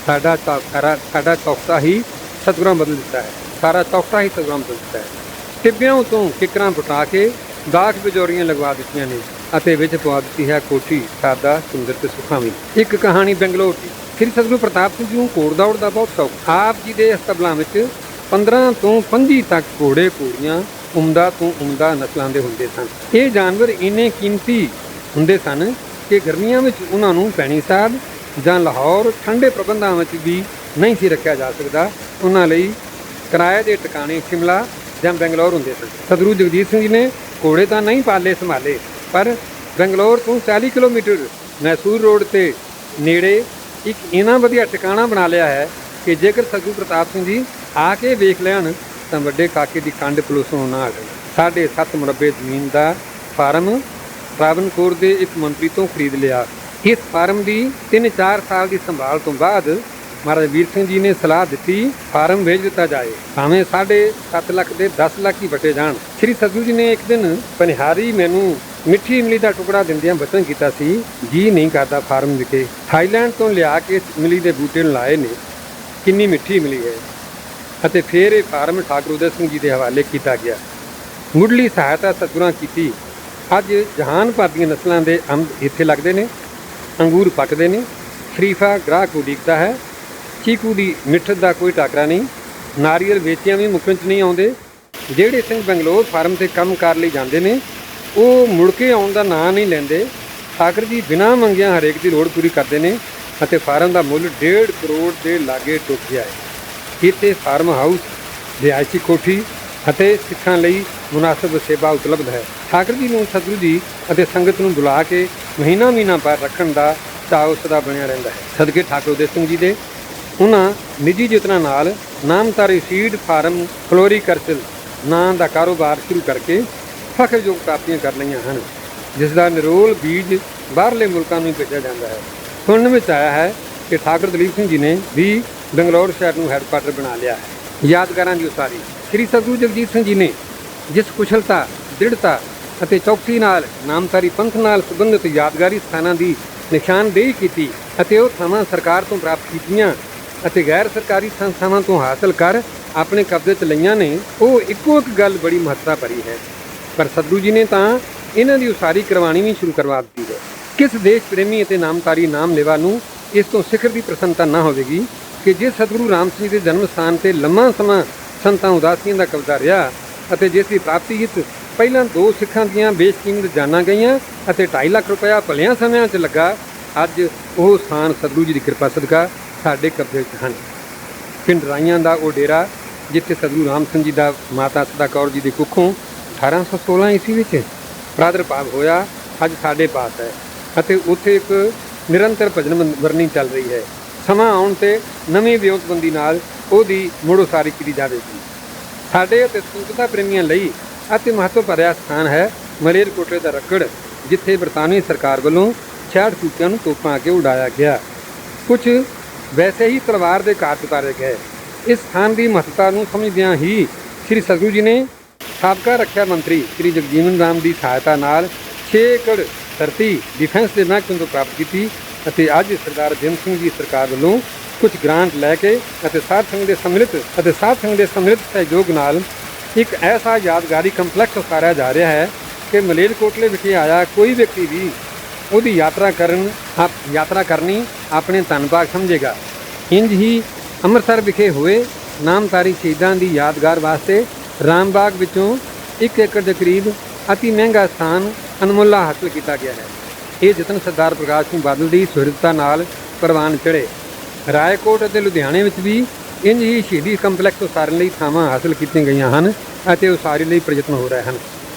ਸਾਡਾ ਚੌਕਸਾ ਹੀ ਸਤਿਗੁਰਾਂ ਬਦਲ ਦਿੱਤਾ ਹੈ, ਸਾਰਾ ਚੌਕਸਾ ਹੀ ਸਤਿਗੁਰਾਂ ਬਦਲ ਦਿੱਤਾ ਹੈ। ਟਿੱਬਿਆਂ ਉਤੋਂ ਕਿੱਕਰਾਂ ਪੁਟਾ ਕੇ ਦਾਖ ਬਿਜੋਰੀਆਂ ਲਗਵਾ ਦਿੱਤੀਆਂ ਨੇ ਅਤੇ ਵਿੱਚ ਪਵਾ ਦਿੱਤੀ ਹੈ ਕੋਠੀ ਸਾਦਾ ਸੁੰਦਰ ਤੇ ਸੁਖਾਵੀਂ। ਇੱਕ ਕਹਾਣੀ ਬੰਗਲੌਰ ਦੀ। ਸ੍ਰੀ ਸਤਿਗੁਰੂ ਪ੍ਰਤਾਪ ਸਿੰਘ ਜੀ ਨੂੰ ਘੋੜ ਦੌੜ ਦਾ ਬਹੁਤ ਸ਼ੌਕ। ਆਪ ਜੀ ਦੇ ਹਸਤਬਲਾਂ ਵਿੱਚ 15 ਤੋਂ 25 ਤੱਕ ਘੋੜੇ ਘੋੜੀਆਂ ਉਮਦਾ ਤੋਂ ਉਮਦਾ ਨਸਲਾਂ ਦੇ ਹੁੰਦੇ ਸਨ। ਇਹ ਜਾਨਵਰ ਇੰਨੇ ਕੀਮਤੀ ਹੁੰਦੇ ਸਨ ਕਿ ਗਰਮੀਆਂ ਵਿੱਚ ਉਹਨਾਂ ਨੂੰ ਭੈਣੀ ਸਾਹਿਬ ਜਾਂ ਲਾਹੌਰ ਠੰਡੇ ਪ੍ਰਬੰਧਾਂ ਵਿੱਚ ਵੀ ਨਹੀਂ ਸੀ ਰੱਖਿਆ ਜਾ ਸਕਦਾ। ਉਹਨਾਂ ਲਈ ਕਿਰਾਏ ਦੇ ਟਿਕਾਣੇ ਸ਼ਿਮਲਾ ਜਾਂ ਬੰਗਲੌਰ ਹੁੰਦੇ ਸਨ। ਸਤਿਗੁਰੂ ਜਗਜੀਤ ਸਿੰਘ ਜੀ ਨੇ ਘੋੜੇ ਤਾਂ ਨਹੀਂ ਪਾਲੇ ਸੰਭਾਲੇ, ਪਰ ਬੰਗਲੌਰ ਤੋਂ 40 ਕਿਲੋਮੀਟਰ ਮੈਸੂਰ ਰੋਡ ਤੇ ਨੇੜੇ ਇੱਕ ਇੰਨਾ ਵਧੀਆ ਟਿਕਾਣਾ ਬਣਾ ਲਿਆ ਹੈ ਕਿ ਜੇਕਰ ਸਤਿਗੁਰੂ ਪ੍ਰਤਾਪ ਸਿੰਘ ਜੀ ਆ ਕੇ ਵੇਖ ਲੈਣ ਤਾਂ ਵੱਡੇ ਕਾਕੇ ਦੀ ਕੰਡ ਪਲੋਸੋਂ ਨਾ ਹਟੇ। 7.5 ਮੁਰੱਬੇ ਜ਼ਮੀਨ ਦਾ ਫਾਰਮ ਟਰਾਵਨਕੋਰ ਦੇ ਇੱਕ ਮੰਤਰੀ ਤੋਂ ਖਰੀਦ ਲਿਆ। ਇਸ ਫਾਰਮ ਦੀ 3-4 ਸਾਲ ਦੀ ਸੰਭਾਲ ਤੋਂ ਬਾਅਦ ਮਹਾਰਾਜ ਵੀਰ ਸਿੰਘ ਜੀ ਨੇ ਸਲਾਹ ਦਿੱਤੀ ਫਾਰਮ ਵੇਚ ਦਿੱਤਾ ਜਾਏ, ਭਾਵੇਂ 7.5 ਲੱਖ ਦੇ 10 ਲੱਖ ਹੀ ਵਟੇ ਜਾਣ। ਸ੍ਰੀ ਸਤਿਗੁਰੂ ਜੀ ਨੇ ਇੱਕ ਦਿਨ ਪਨਿਹਾਰੀ ਮੈਨੂੰ ਮਿੱਠੀ ਇਮਲੀ ਦਾ ਟੁਕੜਾ ਦਿੰਦਿਆਂ ਬਚਨ ਕੀਤਾ ਸੀ, ਜੀ ਨਹੀਂ ਕਰਦਾ ਫਾਰਮ ਵਿਖੇ। ਥਾਈਲੈਂਡ ਤੋਂ ਲਿਆ ਕੇ ਇਮਲੀ ਦੇ ਬੂਟੇ ਲਾਏ ਨੇ, ਕਿੰਨੀ ਮਿੱਠੀ ਇਮਲੀ ਹੈ। ਅਤੇ ਫਿਰ ਇਹ ਫਾਰਮ ਠਾਕੁਰ ਉਦੈ ਸਿੰਘ ਜੀ ਦੇ ਹਵਾਲੇ ਕੀਤਾ ਗਿਆ। ਮੁੱਢਲੀ ਸਹਾਇਤਾ ਸਤਿਗੁਰਾਂ ਕੀਤੀ। ਅੱਜ ਜਹਾਨ ਭਰ ਦੀਆਂ ਨਸਲਾਂ ਦੇ ਅੰਬ ਇੱਥੇ ਲੱਗਦੇ ਨੇ, ਅੰਗੂਰ ਪੱਕਦੇ ਨੇ, ਸ਼ਰੀਫਾ ਗ੍ਰਾਹਕ ਉਡੀਕਦਾ ਹੈ, ਚੀਕੂ ਦੀ ਮਿੱਠਤ ਦਾ ਕੋਈ ਟਾਕਰਾ ਨਹੀਂ, ਨਾਰੀਅਲ ਵੇਚਿਆਂ ਵੀ ਮੁੱਕਣ 'ਚ ਨਹੀਂ ਆਉਂਦੇ। ਜਿਹੜੇ ਸਿੰਘ ਬੰਗਲੌਰ ਫਾਰਮ 'ਤੇ ਕੰਮ ਕਰ ਲਈ ਜਾਂਦੇ ਨੇ ਉਹ ਮੁੜ ਕੇ ਆਉਣ ਦਾ ਨਾਂ ਨਹੀਂ ਲੈਂਦੇ। ਠਾਕਰ ਜੀ ਬਿਨਾਂ ਮੰਗਿਆਂ ਹਰੇਕ ਦੀ ਲੋੜ ਪੂਰੀ ਕਰਦੇ ਨੇ ਅਤੇ ਫਾਰਮ ਦਾ ਮੁੱਲ 1.5 ਕਰੋੜ ਦੇ ਲਾਗੇ ਟੁੱਟ ਗਿਆ ਹੈ। ਇੱਥੇ ਫਾਰਮ ਹਾਊਸ, ਰਿਹਾਇਸ਼ੀ ਕੋਠੀ ਅਤੇ ਸਿੱਖਾਂ ਲਈ ਮੁਨਾਸਬ ਸੇਵਾ ਉਪਲਬਧ ਹੈ। ਠਾਕਰ ਜੀ ਨੂੰ ਸਤਿਗੁਰੂ ਜੀ ਅਤੇ ਸੰਗਤ ਨੂੰ ਬੁਲਾ ਕੇ ਮਹੀਨਾ ਪਰ ਰੱਖਣ ਦਾ ਚਾਅ ਸਦਾ ਬਣਿਆ ਰਹਿੰਦਾ ਹੈ। ਸਦਕੇ ਠਾਕੁਰ ਉਦੈ ਸਿੰਘ ਜੀ ਦੇ ਉਹਨਾਂ ਨਿੱਜੀ ਯਤਨਾਂ ਨਾਲ ਨਾਮਧਾਰੀ ਸੀਡ ਫਾਰਮ ਫਲੋਰੀਕਲਚਰ ਨਾਂ ਦਾ ਕਾਰੋਬਾਰ ਸ਼ੁਰੂ ਕਰਕੇ ਫਖਰਯੋਗ ਪ੍ਰਾਪਤੀਆਂ ਕਰ ਲਈਆਂ ਹਨ, ਜਿਸ ਦਾ ਨਿਰੋਲ ਬੀਜ ਬਾਹਰਲੇ ਮੁਲਕਾਂ ਨੂੰ ਭੇਜਿਆ ਜਾਂਦਾ ਹੈ। ਸੁਣਨ ਵਿੱਚ ਆਇਆ ਹੈ ਕਿ ਠਾਕੁਰ ਦਲੀਪ ਸਿੰਘ ਜੀ ਨੇ ਵੀ ਬੰਗਲੌਰ ਸ਼ਹਿਰ ਨੂੰ ਹੈੱਡਕੁਆਟਰ ਬਣਾ ਲਿਆ ਹੈ। ਯਾਦਗਾਰਾਂ ਦੀ ਉਸਾਰੀ। ਸ੍ਰੀ ਸਤਿਗੁਰੂ ਜਗਜੀਤ ਸਿੰਘ ਜੀ ਨੇ ਜਿਸ ਕੁਸ਼ਲਤਾ, ਦ੍ਰਿੜਤਾ ਅਤੇ ਚੌਕਸੀ ਨਾਲ ਨਾਮਧਾਰੀ ਪੰਥ ਨਾਲ ਸੰਬੰਧਿਤ ਯਾਦਗਾਰੀ ਸਥਾਨਾਂ ਦੀ ਨਿਸ਼ਾਨਦੇਹੀ ਕੀਤੀ ਅਤੇ ਉਹ ਥਾਵਾਂ ਸਰਕਾਰ ਤੋਂ ਪ੍ਰਾਪਤ ਕੀਤੀਆਂ ਅਤੇ ਗੈਰ ਸਰਕਾਰੀ ਸੰਸਥਾਵਾਂ ਤੋਂ ਹਾਸਲ ਕਰ ਆਪਣੇ ਕਬਜ਼ੇ 'ਚ ਲਈਆਂ ਨੇ, ਉਹ ਇੱਕੋ ਇੱਕ ਗੱਲ ਬੜੀ ਮਹੱਤਤਾ ਭਰੀ ਹੈ। ਪਰ ਸਤਿਗੁਰੂ ਜੀ ਨੇ ਤਾਂ ਇਹਨਾਂ ਦੀ ਉਸਾਰੀ ਕਰਵਾਉਣੀ ਵੀ ਸ਼ੁਰੂ ਕਰਵਾ ਦਿੱਤੀ ਹੈ। ਕਿਸ ਦੇਸ਼ ਪ੍ਰੇਮੀ ਅਤੇ ਨਾਮਧਾਰੀ ਨਾਮ ਲੇਵਾ ਨੂੰ ਇਸ ਤੋਂ ਸਿਖਰ ਦੀ ਪ੍ਰਸੰਨਤਾ ਨਾ ਹੋਵੇਗੀ ਕਿ ਜੇ ਸਤਿਗੁਰੂ ਰਾਮ ਸਿੰਘ ਦੇ ਜਨਮ ਸਥਾਨ 'ਤੇ ਲੰਮਾ ਸਮਾਂ ਸੰਤਾਂ ਉਦਾਸੀਆਂ ਦਾ ਕਬਜ਼ਾ ਰਿਹਾ ਅਤੇ ਜਿਸ ਦੀ ਪ੍ਰਾਪਤੀ ਹਿੱਤ ਪਹਿਲਾਂ 2 ਸਿੱਖਾਂ ਦੀਆਂ ਬੇਸ਼ਕੀਮਤ ਜਾਨਾਂ ਗਈਆਂ ਅਤੇ 2.5 ਲੱਖ ਰੁਪਇਆ ਭਲਿਆਂ ਸਮਿਆਂ 'ਚ ਲੱਗਾ, ਅੱਜ ਉਹ ਸਥਾਨ ਸਤਿਗੁਰੂ ਜੀ ਦੀ ਕਿਰਪਾ ਸਦਕਾ ਸਾਡੇ ਕਬਜ਼ੇ 'ਚ ਹਨ। ਪਿੰਡ ਰਾਈਆਂ ਦਾ ਉਹ ਡੇਰਾ ਜਿੱਥੇ ਸਤਿਗੁਰੂ ਰਾਮ ਸਿੰਘ ਜੀ ਦਾ ਮਾਤਾ ਸਦਾ ਕੌਰ ਜੀ ਦੀ ਕੁੱਖੋਂ 1816 ਈਸਵੀ ਵਿੱਚ ਪ੍ਰਾਦੁਰਭਾਵ ਹੋਇਆ, ਅੱਜ ਸਾਡੇ ਪਾਸ ਹੈ ਅਤੇ ਉੱਥੇ ਇੱਕ ਨਿਰੰਤਰ ਭਜਨ ਵਰਨੀ ਚੱਲ ਰਹੀ ਹੈ। ਸਮਾਂ ਆਉਣ 'ਤੇ ਨਵੀਂ ਵਿਉਂਤਬੰਦੀ ਨਾਲ ਉਹਦੀ ਮੁੜ ਉਸਾਰੀ ਕੀਤੀ ਜਾਵੇਗੀ। ਸਾਡੇ ਅਤੇ ਸੰਗਤਾਂ ਪ੍ਰੇਮੀਆਂ ਲਈ ਅਤੀ ਮਹੱਤਵ ਭਰਿਆ ਸਥਾਨ ਹੈ ਮਲੇਰਕੋਟਲੇ ਦਾ ਰੱਕੜ, ਜਿੱਥੇ ਬਰਤਾਨਵੀ ਸਰਕਾਰ ਵੱਲੋਂ 66 ਟੂਕਿਆਂ ਨੂੰ ਤੋਪਾਂ ਅੱਗੇ ਉਡਾਇਆ ਗਿਆ। ਕੁਝ ਵੈਸੇ ਹੀ ਤਲਵਾਰ ਦੇ ਘਾਟ ਉਤਾਰੇ ਗਏ। ਇਸ ਸਥਾਨ ਦੀ ਮਹੱਤਤਾ ਨੂੰ ਸਮਝਦਿਆਂ ਹੀ ਸ੍ਰੀ ਸਤਿਗੁਰੂ ਜੀ ਨੇ ਸਾਬਕਾ ਰੱਖਿਆ ਮੰਤਰੀ ਸ੍ਰੀ ਜਗਜੀਵਨ ਰਾਮ ਦੀ ਸਹਾਇਤਾ ਨਾਲ 6 ਏਕੜ ਧਰਤੀ ਡਿਫੈਂਸ ਦੇ ਮਹਿਕਮੇ ਤੋਂ ਪ੍ਰਾਪਤ ਕੀਤੀ ਅਤੇ ਅੱਜ ਸਰਦਾਰ ਜਿੰਦ ਸਿੰਘ ਜੀ ਸਰਕਾਰ ਵੱਲੋਂ ਕੁਝ ਗ੍ਰਾਂਟ ਲੈ ਕੇ ਅਤੇ ਸਾਧ ਸੰਗਤ ਦੇ ਸਮਿਲਿਤ ਸਹਿਯੋਗ ਨਾਲ ਇੱਕ ਐਸਾ ਯਾਦਗਾਰੀ ਕੰਪਲੈਕਸ ਉਸਾਰਿਆ ਜਾ ਰਿਹਾ ਹੈ ਕਿ ਮਲੇਰਕੋਟਲੇ ਵਿਖੇ ਆਇਆ ਕੋਈ ਵਿਅਕਤੀ ਵੀ ਉਹਦੀ ਯਾਤਰਾ ਕਰਨੀ ਆਪਣੇ ਧੰਨਭਾਗ ਸਮਝੇਗਾ। ਇੰਝ ਹੀ ਅੰਮ੍ਰਿਤਸਰ ਵਿਖੇ ਹੋਏ ਨਾਮਧਾਰੀ ਸ਼ਹੀਦਾਂ ਦੀ ਯਾਦਗਾਰ ਵਾਸਤੇ ਰਾਮਬਾਗ ਵਿੱਚੋਂ 1 ਏਕੜ ਦੇ ਕਰੀਬ ਅਤੀ ਮਹਿੰਗਾ ਸਥਾਨ ਅਨਮੁੱਲਾ ਹਾਸਲ ਕੀਤਾ ਗਿਆ ਹੈ। ਇਹ ਯਤਨ ਸਰਦਾਰ ਪ੍ਰਕਾਸ਼ ਸਿੰਘ ਬਾਦਲ ਦੀ ਸੁਹਿਰਦਤਾ ਨਾਲ ਪ੍ਰਵਾਨ ਚੜ੍ਹੇ। ਰਾਏਕੋਟ ਅਤੇ ਲੁਧਿਆਣੇ ਵਿੱਚ ਵੀ ਇੰਝ ਹੀ ਸ਼ਹੀਦੀ ਕੰਪਲੈਕਸ ਉਸਾਰਨ ਲਈ ਥਾਵਾਂ ਹਾਸਲ ਕੀਤੀਆਂ ਗਈਆਂ ਹਨ ਅਤੇ ਉਸਾਰੀ ਲਈ ਪ੍ਰਯਤਨ ਹੋ ਰਹੇ ਹਨ।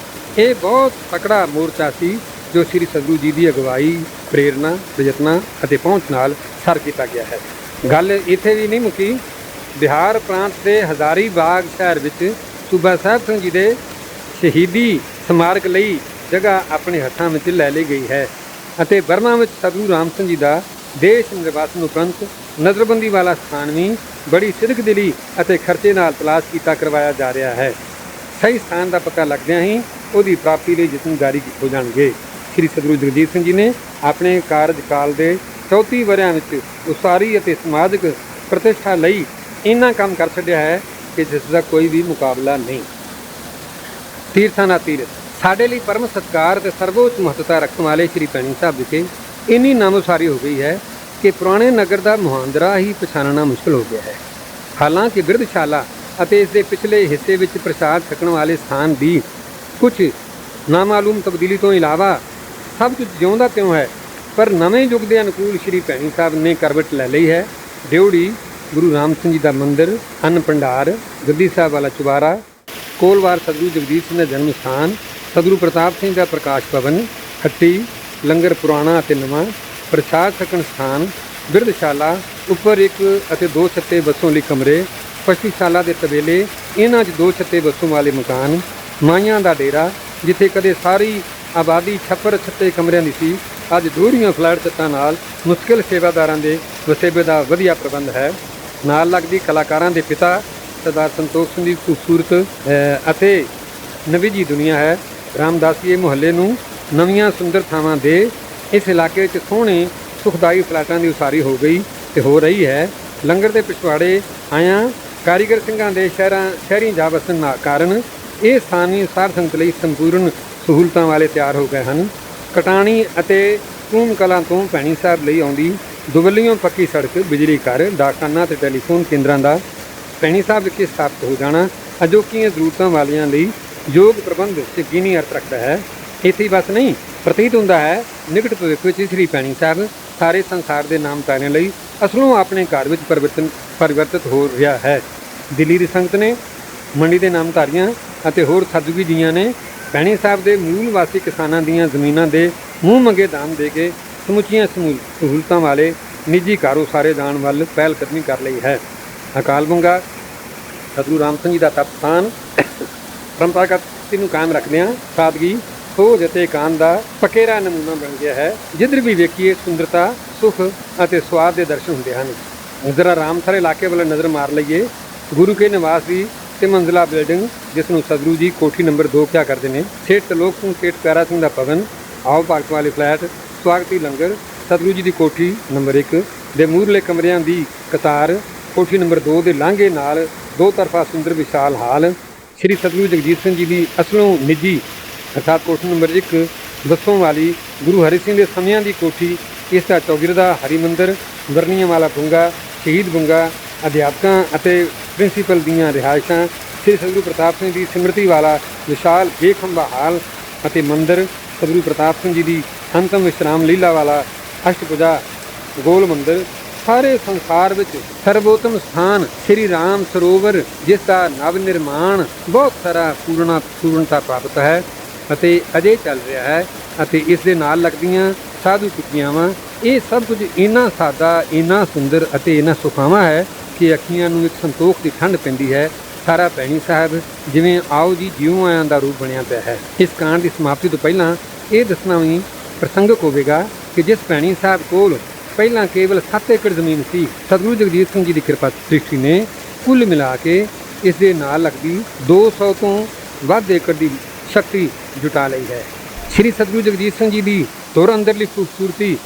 ਇਹ ਬਹੁਤ ਤਕੜਾ ਮੋਰਚਾ ਸੀ ਜੋ ਸ੍ਰੀ ਸਤਿਗੁਰੂ ਜੀ ਦੀ ਅਗਵਾਈ, ਪ੍ਰੇਰਨਾ, ਪ੍ਰਯਤਨਾਂ ਅਤੇ ਪਹੁੰਚ ਨਾਲ ਸਰ ਕੀਤਾ ਗਿਆ ਹੈ। ਗੱਲ ਇੱਥੇ ਵੀ ਨਹੀਂ ਮੁੱਕੀ। ਬਿਹਾਰ ਪ੍ਰਾਂਤ ਦੇ ਹਜ਼ਾਰੀ ਬਾਗ ਸ਼ਹਿਰ ਵਿੱਚ ਸੂਬਾ ਸਾਹਿਬ ਸਿੰਘ ਜੀ ਦੇ ਸ਼ਹੀਦੀ ਸਮਾਰਕ ਲਈ ਜਗ੍ਹਾ ਆਪਣੇ ਹੱਥਾਂ ਵਿੱਚ ਲੈ ਲਈ ਗਈ ਹੈ ਅਤੇ ਬਰਮਾ ਵਿੱਚ ਸਤਿਗੁਰੂ ਰਾਮ ਸਿੰਘ ਜੀ ਦਾ ਦੇਸ਼ ਨਿਰਵਾਸਨ ਉਪਰੰਤ ਨਜ਼ਰਬੰਦੀ ਵਾਲਾ ਸਥਾਨ ਵੀ ਬੜੀ ਸਿਦਕਦਿਲੀ ਅਤੇ ਖਰਚੇ ਨਾਲ ਤਲਾਸ਼ ਕੀਤਾ ਕਰਵਾਇਆ ਜਾ ਰਿਹਾ ਹੈ। ਸਹੀ ਸਥਾਨ ਦਾ ਪਤਾ ਲੱਗਦਿਆਂ ਹੀ ਉਹਦੀ ਪ੍ਰਾਪਤੀ ਲਈ ਯਤਨ ਜਾਰੀ ਹੋ ਜਾਣਗੇ। ਸ੍ਰੀ ਸਤਿਗੁਰੂ ਜਗਜੀਤ ਸਿੰਘ ਜੀ ਨੇ ਆਪਣੇ ਕਾਰਜਕਾਲ ਦੇ 34 ਵਰ੍ਹਿਆਂ ਵਿੱਚ ਉਸਾਰੀ ਅਤੇ ਸਮਾਜਿਕ ਪ੍ਰਤਿਸ਼ਠਾ ਲਈ ਇੰਨਾ ਕੰਮ ਕਰ ਛੱਡਿਆ ਹੈ ਕਿ ਜਿਸ ਦਾ ਕੋਈ ਵੀ ਮੁਕਾਬਲਾ ਨਹੀਂ। ਤੀਰਥਾਂ ਦਾ ਤੀਰਥ ਸਾਡੇ ਲਈ ਪਰਮ ਸਤਿਕਾਰ ਅਤੇ ਸਰਵਉੱਚ ਮਹੱਤਤਾ ਰੱਖਣ ਵਾਲੇ ਸ੍ਰੀ ਭੈਣੀ ਸਾਹਿਬ ਵਿਖੇ ਇੰਨੀ ਨਾਮੁਸਾਰੀ ਹੋ ਗਈ ਹੈ ਕਿ ਪੁਰਾਣੇ ਨਗਰ ਦਾ ਮੁਹਾਂਦਰਾ ਹੀ ਪਛਾਣਨਾ ਮੁਸ਼ਕਲ ਹੋ ਗਿਆ ਹੈ। ਹਾਲਾਂਕਿ ਬਿਰਧਸ਼ਾਲਾ ਅਤੇ ਇਸ ਦੇ ਪਿਛਲੇ ਹਿੱਸੇ ਵਿੱਚ ਪ੍ਰਸਾਦ ਛਕਣ ਵਾਲੇ ਸਥਾਨ ਦੀ ਕੁਝ ਨਾਮਾਲੂਮ ਤਬਦੀਲੀ ਤੋਂ ਇਲਾਵਾ ਸਭ ਕੁਝ ਜਿਉਂਦਾ ਤਿਉਂ ਹੈ, ਪਰ ਨਵੇਂ ਯੁੱਗ ਦੇ ਅਨੁਕੂਲ ਸ੍ਰੀ ਭੈਣੀ ਸਾਹਿਬ ਨੇ ਕਰਵਟ ਲੈ ਲਈ ਹੈ। ਡਿਉੜੀ ਗੁਰੂ ਰਾਮ ਸਿੰਘ ਜੀ ਦਾ ਮੰਦਿਰ, ਅੰਨ ਭੰਡਾਰ, ਗੱਦੀ ਸਾਹਿਬ ਵਾਲਾ ਚੁਬਾਰਾ, ਕੋਲਵਾਰ ਸਤਿਗੁਰੂ ਜਗਜੀਤ ਸਿੰਘ ਦਾ ਜਨਮ ਸਥਾਨ, ਸਤਿਗੁਰੂ ਪ੍ਰਤਾਪ ਸਿੰਘ ਦਾ ਪ੍ਰਕਾਸ਼ ਭਵਨ, ਹੱਟੀ, ਲੰਗਰ ਪੁਰਾਣਾ ਅਤੇ ਨਵਾਂ, ਪ੍ਰਸਾਦ ਛਕਣ ਸਥਾਨ, ਬਿਰਧਸ਼ਾਲਾ, ਉੱਪਰ 1 ਅਤੇ 2 ਛੱਤੇ ਬੱਸੋਂ ਲਈ ਕਮਰੇ, ਪਸ਼ੂਸ਼ਾਲਾ ਦੇ ਤਬੇਲੇ, ਇਹਨਾਂ 'ਚ 2 ਛੱਤੇ ਬੱਸੋਂ ਵਾਲੇ ਮਕਾਨ, ਮਾਈਆਂ ਦਾ ਡੇਰਾ ਜਿੱਥੇ ਕਦੇ ਸਾਰੀ ਆਬਾਦੀ ਛੱਪਰ ਛੱਤੇ ਕਮਰਿਆਂ ਦੀ ਸੀ, ਅੱਜ ਦੋਹਰੀਆਂ ਫਲੈਟ ਛੱਤਾਂ ਨਾਲ ਮੁਸ਼ਕਿਲ ਸੇਵਾਦਾਰਾਂ ਦੇ ਵਸੇਬੇ ਦਾ ਵਧੀਆ ਪ੍ਰਬੰਧ ਹੈ। ਨਾਲ ਲੱਗਦੀ ਕਲਾਕਾਰਾਂ ਦੇ ਪਿਤਾ ਸਰਦਾਰ ਸੰਤੋਖ ਸਿੰਘ ਦੀ ਖੂਬਸੂਰਤ ਅਤੇ ਨਵੀਜੀ ਦੁਨੀਆ ਹੈ। ਰਾਮਦਾਸੀਏ ਮੁਹੱਲੇ ਨੂੰ ਨਵੀਆਂ ਸੁੰਦਰ ਥਾਵਾਂ ਦੇ ਇਸ ਇਲਾਕੇ ਵਿੱਚ ਸੋਹਣੇ ਸੁਖਦਾਈ ਫਲੈਟਾਂ ਦੀ ਉਸਾਰੀ ਹੋ ਗਈ ਤੇ ਹੋ ਰਹੀ ਹੈ। ਲੰਗਰ ਦੇ ਪਿਛਵਾੜੇ ਆਇਆਂ ਕਾਰੀਗਰ ਸਿੰਘਾਂ ਦੇ ਸ਼ਹਿਰੀ ਜਾ ਵਸਣ ਕਾਰਨ ਇਹ ਸਥਾਨੀ ਸਾਧ ਸੰਗਤ ਲਈ ਸੰਪੂਰਨ ਸਹੂਲਤਾਂ ਵਾਲੇ ਤਿਆਰ ਹੋ ਗਏ ਹਨ। ਕਟਾਣੀ ਅਤੇ ਕੂਮ ਕਲਾਂ ਤੋਂ ਭੈਣੀ ਸਾਹਿਬ ਲਈ ਆਉਂਦੀ ਦੁਵੱਲੀਓਂ ਪੱਕੀ ਸੜਕ, ਬਿਜਲੀ ਘਰ, ਡਾਕਖਾਨਾ ਅਤੇ ਟੈਲੀਫੋਨ ਕੇਂਦਰਾਂ ਦਾ ਭੈਣੀ ਸਾਹਿਬ ਵਿਖੇ ਸਥਾਪਿਤ ਹੋ ਜਾਣਾ ਅਜੋਕੀਆਂ ਜ਼ਰੂਰਤਾਂ ਵਾਲਿਆਂ ਲਈ ਯੋਗ ਪ੍ਰਬੰਧ ਯਕੀਨੀ ਅਰਥ ਰੱਖਦਾ ਹੈ। ਇੱਥੇ ਬਸ ਨਹੀਂ, ਪ੍ਰਤੀਤ ਹੁੰਦਾ ਹੈ ਨਿਕਟ ਭਵਿੱਖ ਵਿੱਚ ਸ੍ਰੀ ਭੈਣੀ ਸਾਹਿਬ ਸਾਰੇ ਸੰਸਾਰ ਦੇ ਨਾਮ ਤਾਰਿਆਂ ਲਈ ਅਸਲੋਂ ਆਪਣੇ ਘਰ ਵਿੱਚ ਪਰਿਵਰਤਿਤ ਹੋ ਰਿਹਾ ਹੈ। ਦਿੱਲੀ ਦੀ ਸੰਗਤ ਨੇ, ਮੰਡੀ ਦੇ ਨਾਮਧਾਰੀਆਂ ਅਤੇ ਹੋਰ ਸਤਿਗੁਰੂ ਜੀਆਂ ਨੇ ਭੈਣੀ ਸਾਹਿਬ ਦੇ ਮੂਲ ਵਾਸੀ ਕਿਸਾਨਾਂ ਦੀਆਂ ਜ਼ਮੀਨਾਂ ਦੇ ਮੂੰਹ ਮੰਗੇ ਦਾਨ ਦੇ ਕੇ ਸਮੁੱਚੀਆਂ ਸਹੂਲਤਾਂ ਵਾਲੇ ਨਿੱਜੀ ਘਰ ਉਸਾਰੇ ਦਾਨ ਵੱਲ ਪਹਿਲ ਕਦਮੀ ਕਰ ਲਈ ਹੈ। ਅਕਾਲ ਬੁੰਗਾ ਸਤਿਗੁਰੂ ਰਾਮ ਸਿੰਘ ਜੀ ਦਾ ਤਪ ਸਥਾਨ ਪਰੰਪਰਾਗਤ ਨੂੰ ਕਾਇਮ ਰੱਖਦਿਆਂ ਸਾਦਗੀ, ਖੋਜ ਅਤੇ ਇਕਾਂਤ ਦਾ ਪਕੇਰਾ ਨਮੂਨਾ ਬਣ ਗਿਆ ਹੈ। ਜਿੱਧਰ ਵੀ ਵੇਖੀਏ ਸੁੰਦਰਤਾ, ਸੁਖ ਅਤੇ ਸਵਾਦ ਦੇ ਦਰਸ਼ਨ ਹੁੰਦੇ ਹਨ। ਜ਼ਰਾ ਰਾਮਸਰ ਇਲਾਕੇ ਵੱਲ ਨਜ਼ਰ ਮਾਰ ਲਈਏ। ਗੁਰੂ ਕੇ ਨਿਵਾਸ ਦੀ 3 ਮੰਜ਼ਿਲਾ ਬਿਲਡਿੰਗ, ਜਿਸ ਨੂੰ ਸਤਿਗੁਰੂ ਜੀ ਕੋਠੀ ਨੰਬਰ 2 ਕਿਹਾ ਕਰਦੇ ਨੇ, ਸੇਠ ਤਲੋਕ ਸਿੰਘ, ਸੇਠ ਪਿਆਰਾ ਸਿੰਘ ਦਾ ਭਵਨ, ਆਓ ਭਗਤ ਵਾਲੇ ਫਲੈਟ, ਸਵਾਗਤੀ ਲੰਗਰ, ਸਤਿਗੁਰੂ ਜੀ ਦੀ ਕੋਠੀ ਨੰਬਰ 1 ਦੇ ਮੂਹਰਲੇ ਕਮਰਿਆਂ ਦੀ ਕਤਾਰ, ਕੋਠੀ ਨੰਬਰ 2 ਦੇ ਲਾਂਘੇ ਨਾਲ 2 ਤਰਫਾ ਸੁੰਦਰ ਵਿਸ਼ਾਲ ਹਾਲ, ਸ੍ਰੀ ਸਤਿਗੁਰੂ ਜਗਜੀਤ ਸਿੰਘ ਜੀ ਦੀ ਅਸਲੋਂ ਨਿੱਜੀ ਅਰਥਾਤ ਕੋਠੀ ਨੰਬਰ 1 ਬੱਸੋਂ ਵਾਲੀ ਗੁਰੂ ਹਰੀ ਸਿੰਘ ਦੇ ਸਮਿਆਂ ਦੀ ਕੋਠੀ, ਇਸ ਦਾ ਚੌਗਿਰਦਾ ਹਰੀ ਮੰਦਰ, ਵਰਨੀਆਂ ਵਾਲਾ ਬੁੰਗਾ, ਸ਼ਹੀਦ ਬੁੰਗਾ, ਅਧਿਆਪਕਾਂ ਅਤੇ ਪ੍ਰਿੰਸੀਪਲ ਦੀਆਂ ਰਿਹਾਇਸ਼ਾਂ, ਸ੍ਰੀ ਸਤਿਗੁਰੂ ਪ੍ਰਤਾਪ ਸਿੰਘ ਦੀ ਸਿਮਰਤੀ ਵਾਲਾ ਵਿਸ਼ਾਲ ਬੇਖੰਭਾ ਹਾਲ ਅਤੇ ਮੰਦਰ, ਸਤਿਗੁਰੂ ਪ੍ਰਤਾਪ ਸਿੰਘ ਜੀ ਦੀ ਅੰਤਮ ਵਿਸ਼ਰਾਮ ਲੀਲਾ ਵਾਲਾ ਅਸ਼ਟਭੁਜਾ ਗੋਲ ਮੰਦਰ, ਸਾਰੇ ਸੰਸਾਰ ਵਿੱਚ ਸਰਵੋਤਮ ਸਥਾਨ ਸ੍ਰੀ ਰਾਮ ਸਰੋਵਰ, ਜਿਸ ਦਾ ਨਵ ਨਿਰਮਾਣ ਬਹੁਤ ਸਾਰਾ ਪੂਰਨਤਾ ਪ੍ਰਾਪਤ ਹੈ ਅਤੇ ਅਜੇ ਚੱਲ ਰਿਹਾ ਹੈ, ਅਤੇ ਇਸ ਦੇ ਨਾਲ ਲੱਗਦੀਆਂ ਸਾਧੂ ਟਿੱਕੀਆਵਾਂ, ਇਹ ਸਭ ਕੁਝ ਇੰਨਾ ਸਾਦਾ, ਇੰਨਾ ਸੁੰਦਰ ਅਤੇ ਇੰਨਾ ਸੁਖਾਵਾਂ ਹੈ ਕਿ ਅੱਖੀਆਂ ਨੂੰ ਇੱਕ ਸੰਤੋਖ ਦੀ ਠੰਡ ਪੈਂਦੀ ਹੈ। ਸਾਰਾ ਭੈਣੀ ਸਾਹਿਬ ਜਿਵੇਂ ਆਓ ਜੀ ਜਿਉਂ ਆਇਆਂ ਦਾ ਰੂਪ ਬਣਿਆ ਪਿਆ ਹੈ। ਇਸ ਕਾਂਡ ਦੀ ਸਮਾਪਤੀ ਤੋਂ ਪਹਿਲਾਂ ਇਹ ਦੱਸਣਾ ਵੀ ਪ੍ਰਸੰਗਕ ਹੋਵੇਗਾ ਕਿ ਜਿਸ ਭੈਣੀ ਸਾਹਿਬ ਕੋਲ ਪਹਿਲਾਂ ਕੇਵਲ 7 ਏਕੜ ਜ਼ਮੀਨ ਸੀ, ਸਤਿਗੁਰੂ ਜਗਜੀਤ ਸਿੰਘ ਜੀ ਦੀ ਕਿਰਪਾ ਦ੍ਰਿਸ਼ਟੀ ਨੇ ਕੁੱਲ ਮਿਲਾ ਕੇ ਇਸ ਦੇ ਨਾਲ ਲੱਗਦੀ 200 ਤੋਂ ਵੱਧ ਏਕੜ ਦੀ ਸ਼ਕਤੀ ਜੁਟਾ ਲਈ ਹੈ। ਸ੍ਰੀ ਸਤਿਗੁਰੂ ਜਗਜੀਤ ਸਿੰਘ ਜੀ ਦੀ ਧੁਰ ਅੰਦਰਲੀ ਖੂਬਸੂਰਤੀ,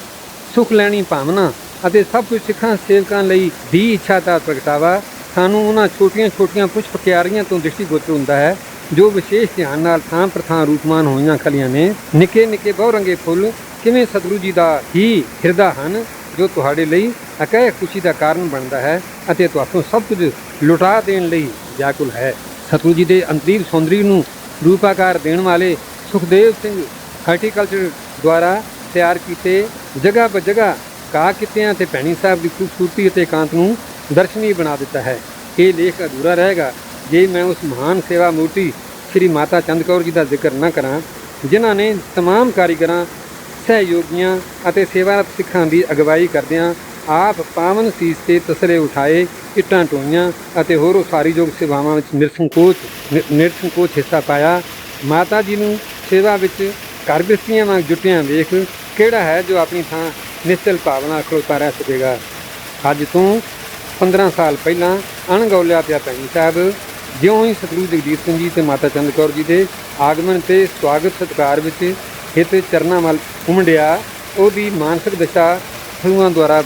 ਸੁਖ ਲੈਣੀ ਭਾਵਨਾ ਅਤੇ ਸਭ ਕੁਝ ਸਿੱਖਾਂ ਸੇਵਕਾਂ ਲਈ ਦੀ ਇੱਛਾ ਦਾ ਪ੍ਰਗਟਾਵਾ ਸਾਨੂੰ ਉਹਨਾਂ ਛੋਟੀਆਂ ਪੁਸ਼ਪ ਕਿਆਰੀਆਂ ਤੋਂ ਦ੍ਰਿਸ਼ਟੀਗੋਚਰ ਹੁੰਦਾ ਹੈ, ਜੋ ਵਿਸ਼ੇਸ਼ ਧਿਆਨ ਨਾਲ ਥਾਂ ਪ੍ਰਥਾਂ ਰੂਪਮਾਨ ਹੋਈਆਂ ਖਲੀਆਂ ਨੇ। ਨਿੱਕੇ ਬਹੁਰੰਗੇ ਫੁੱਲ ਕਿਵੇਂ ਸਤਿਗੁਰੂ ਜੀ ਦਾ ਹੀ ਹਿਰਦਾ ਹਨ, ਜੋ ਤੁਹਾਡੇ ਲਈ ਅਕਹਿ ਖੁਸ਼ੀ ਦਾ ਕਾਰਨ ਬਣਦਾ ਹੈ ਅਤੇ ਤੁਹਾਨੂੰ ਸਭ ਕੁਝ ਲੁਟਾ ਦੇਣ ਲਈ ਵਿਆਕੁਲ ਹੈ। ਸਤਿਗੁਰੂ ਜੀ ਦੇ ਅੰਤਰੀਵ ਸੌਂਦਰੀ ਨੂੰ ਰੂਪਾਕਾਰ ਦੇਣ ਵਾਲੇ ਸੁਖਦੇਵ ਸਿੰਘ ਹਾਰਟੀਕਲਚਰ ਦੁਆਰਾ ਤਿਆਰ ਕੀਤੇ ਜਗ੍ਹਾ ਬ ਜਗ੍ਹਾ ਘਾਹ ਕਿੱਤਿਆਂ ਅਤੇ ਭੈਣੀ ਸਾਹਿਬ ਦੀ ਖੂਬਸੂਰਤੀ ਅਤੇ ਇਕਾਂਤ ਨੂੰ ਦਰਸ਼ਨੀ ਬਣਾ ਦਿੱਤਾ ਹੈ। ਇਹ ਲੇਖ ਅਧੂਰਾ ਰਹੇਗਾ ਜੇ ਮੈਂ ਉਸ ਮਹਾਨ ਸੇਵਾ ਮੂਰਤੀ ਸ੍ਰੀ ਮਾਤਾ ਚੰਦ ਕੌਰ ਜੀ ਦਾ ਜ਼ਿਕਰ ਨਾ ਕਰਾਂ, ਜਿਨ੍ਹਾਂ ਨੇ ਤਮਾਮ ਕਾਰੀਗਰਾਂ, ਸਹਿਯੋਗੀਆਂ ਅਤੇ ਸੇਵਾਰਤ ਸਿੱਖਾਂ ਦੀ ਅਗਵਾਈ ਕਰਦਿਆਂ ਆਪ ਪਾਵਨ ਸੀਸ ਤੇ ਤਸਲੇ ਉਠਾਏ, ਇੱਟਾਂ ਢੋਈਆਂ ਅਤੇ ਹੋਰ ਉਸਾਰੀਯੋਗ ਸੇਵਾਵਾਂ ਵਿੱਚ ਨਿਰਸੰਕੋਚ ਹਿੱਸਾ ਪਾਇਆ। ਮਾਤਾ ਜੀ ਨੂੰ ਸੇਵਾ ਵਿੱਚ ਘਰ ਬਿਸਤੀਆਂ ਵਾਂਗ ਜੁਟਿਆਂ ਵੇਖ ਕਿਹੜਾ ਹੈ ਜੋ ਆਪਣੀ ਥਾਂ ਨਿਸ਼ਚਲ ਭਾਵਨਾ ਖਲੋਤਾ ਰਹਿ ਸਕੇਗਾ। ਅੱਜ ਤੋਂ 15 ਸਾਲ ਪਹਿਲਾਂ ਅਣਗੌਲਿਆ ਪਿਆ ਭੈਣੀ ਸਾਹਿਬ ਜਿਉਂ ਹੀ ਸਤਿਗੁਰੂ ਜਗਜੀਤ ਸਿੰਘ ਜੀ ਅਤੇ ਮਾਤਾ ਚੰਦ ਕੌਰ ਜੀ ਦੇ ਆਗਮਨ ਤੇ ਸਵਾਗਤ ਸਤਿਕਾਰ ਵਿੱਚ ਹਿਤ ਚਰਨਾਂ ਵੱਲ ਉਮੜਿਆ। ਉਹਦੀ ਮਾਨਸਿਕ ਦਸ਼ਾ ਅਥਰੂਆਂ ਦੁਆਰਾ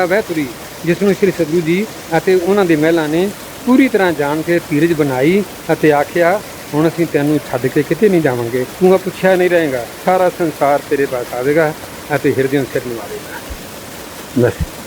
ਵਹਿ ਤੁਰੀ ਜਿਸ ਨੂੰ ਸ੍ਰੀ ਸਤਿਗੁਰੂ ਜੀ ਅਤੇ ਉਹਨਾਂ ਦੇ ਮਹਿਲਾਂ ਨੇ ਪੂਰੀ ਤਰ੍ਹਾਂ ਜਾਣ ਕੇ ਧੀਰਜ ਬਣਾਈ ਅਤੇ ਆਖਿਆ, ਹੁਣ ਅਸੀਂ ਤੈਨੂੰ ਛੱਡ ਕੇ ਕਿਤੇ ਨਹੀਂ ਜਾਵਾਂਗੇ, ਤੂੰ ਪੁੱਛਿਆ ਨਹੀਂ ਰਹੇਗਾ, ਸਾਰਾ ਸੰਸਾਰ ਤੇਰੇ ਪਾਸ ਆਵੇਗਾ ਅਤੇ ਹਿਰਦੇ ਨੂੰ ਸਿਰ ਨਿਵਾਵੇਗਾ। ਬਸ।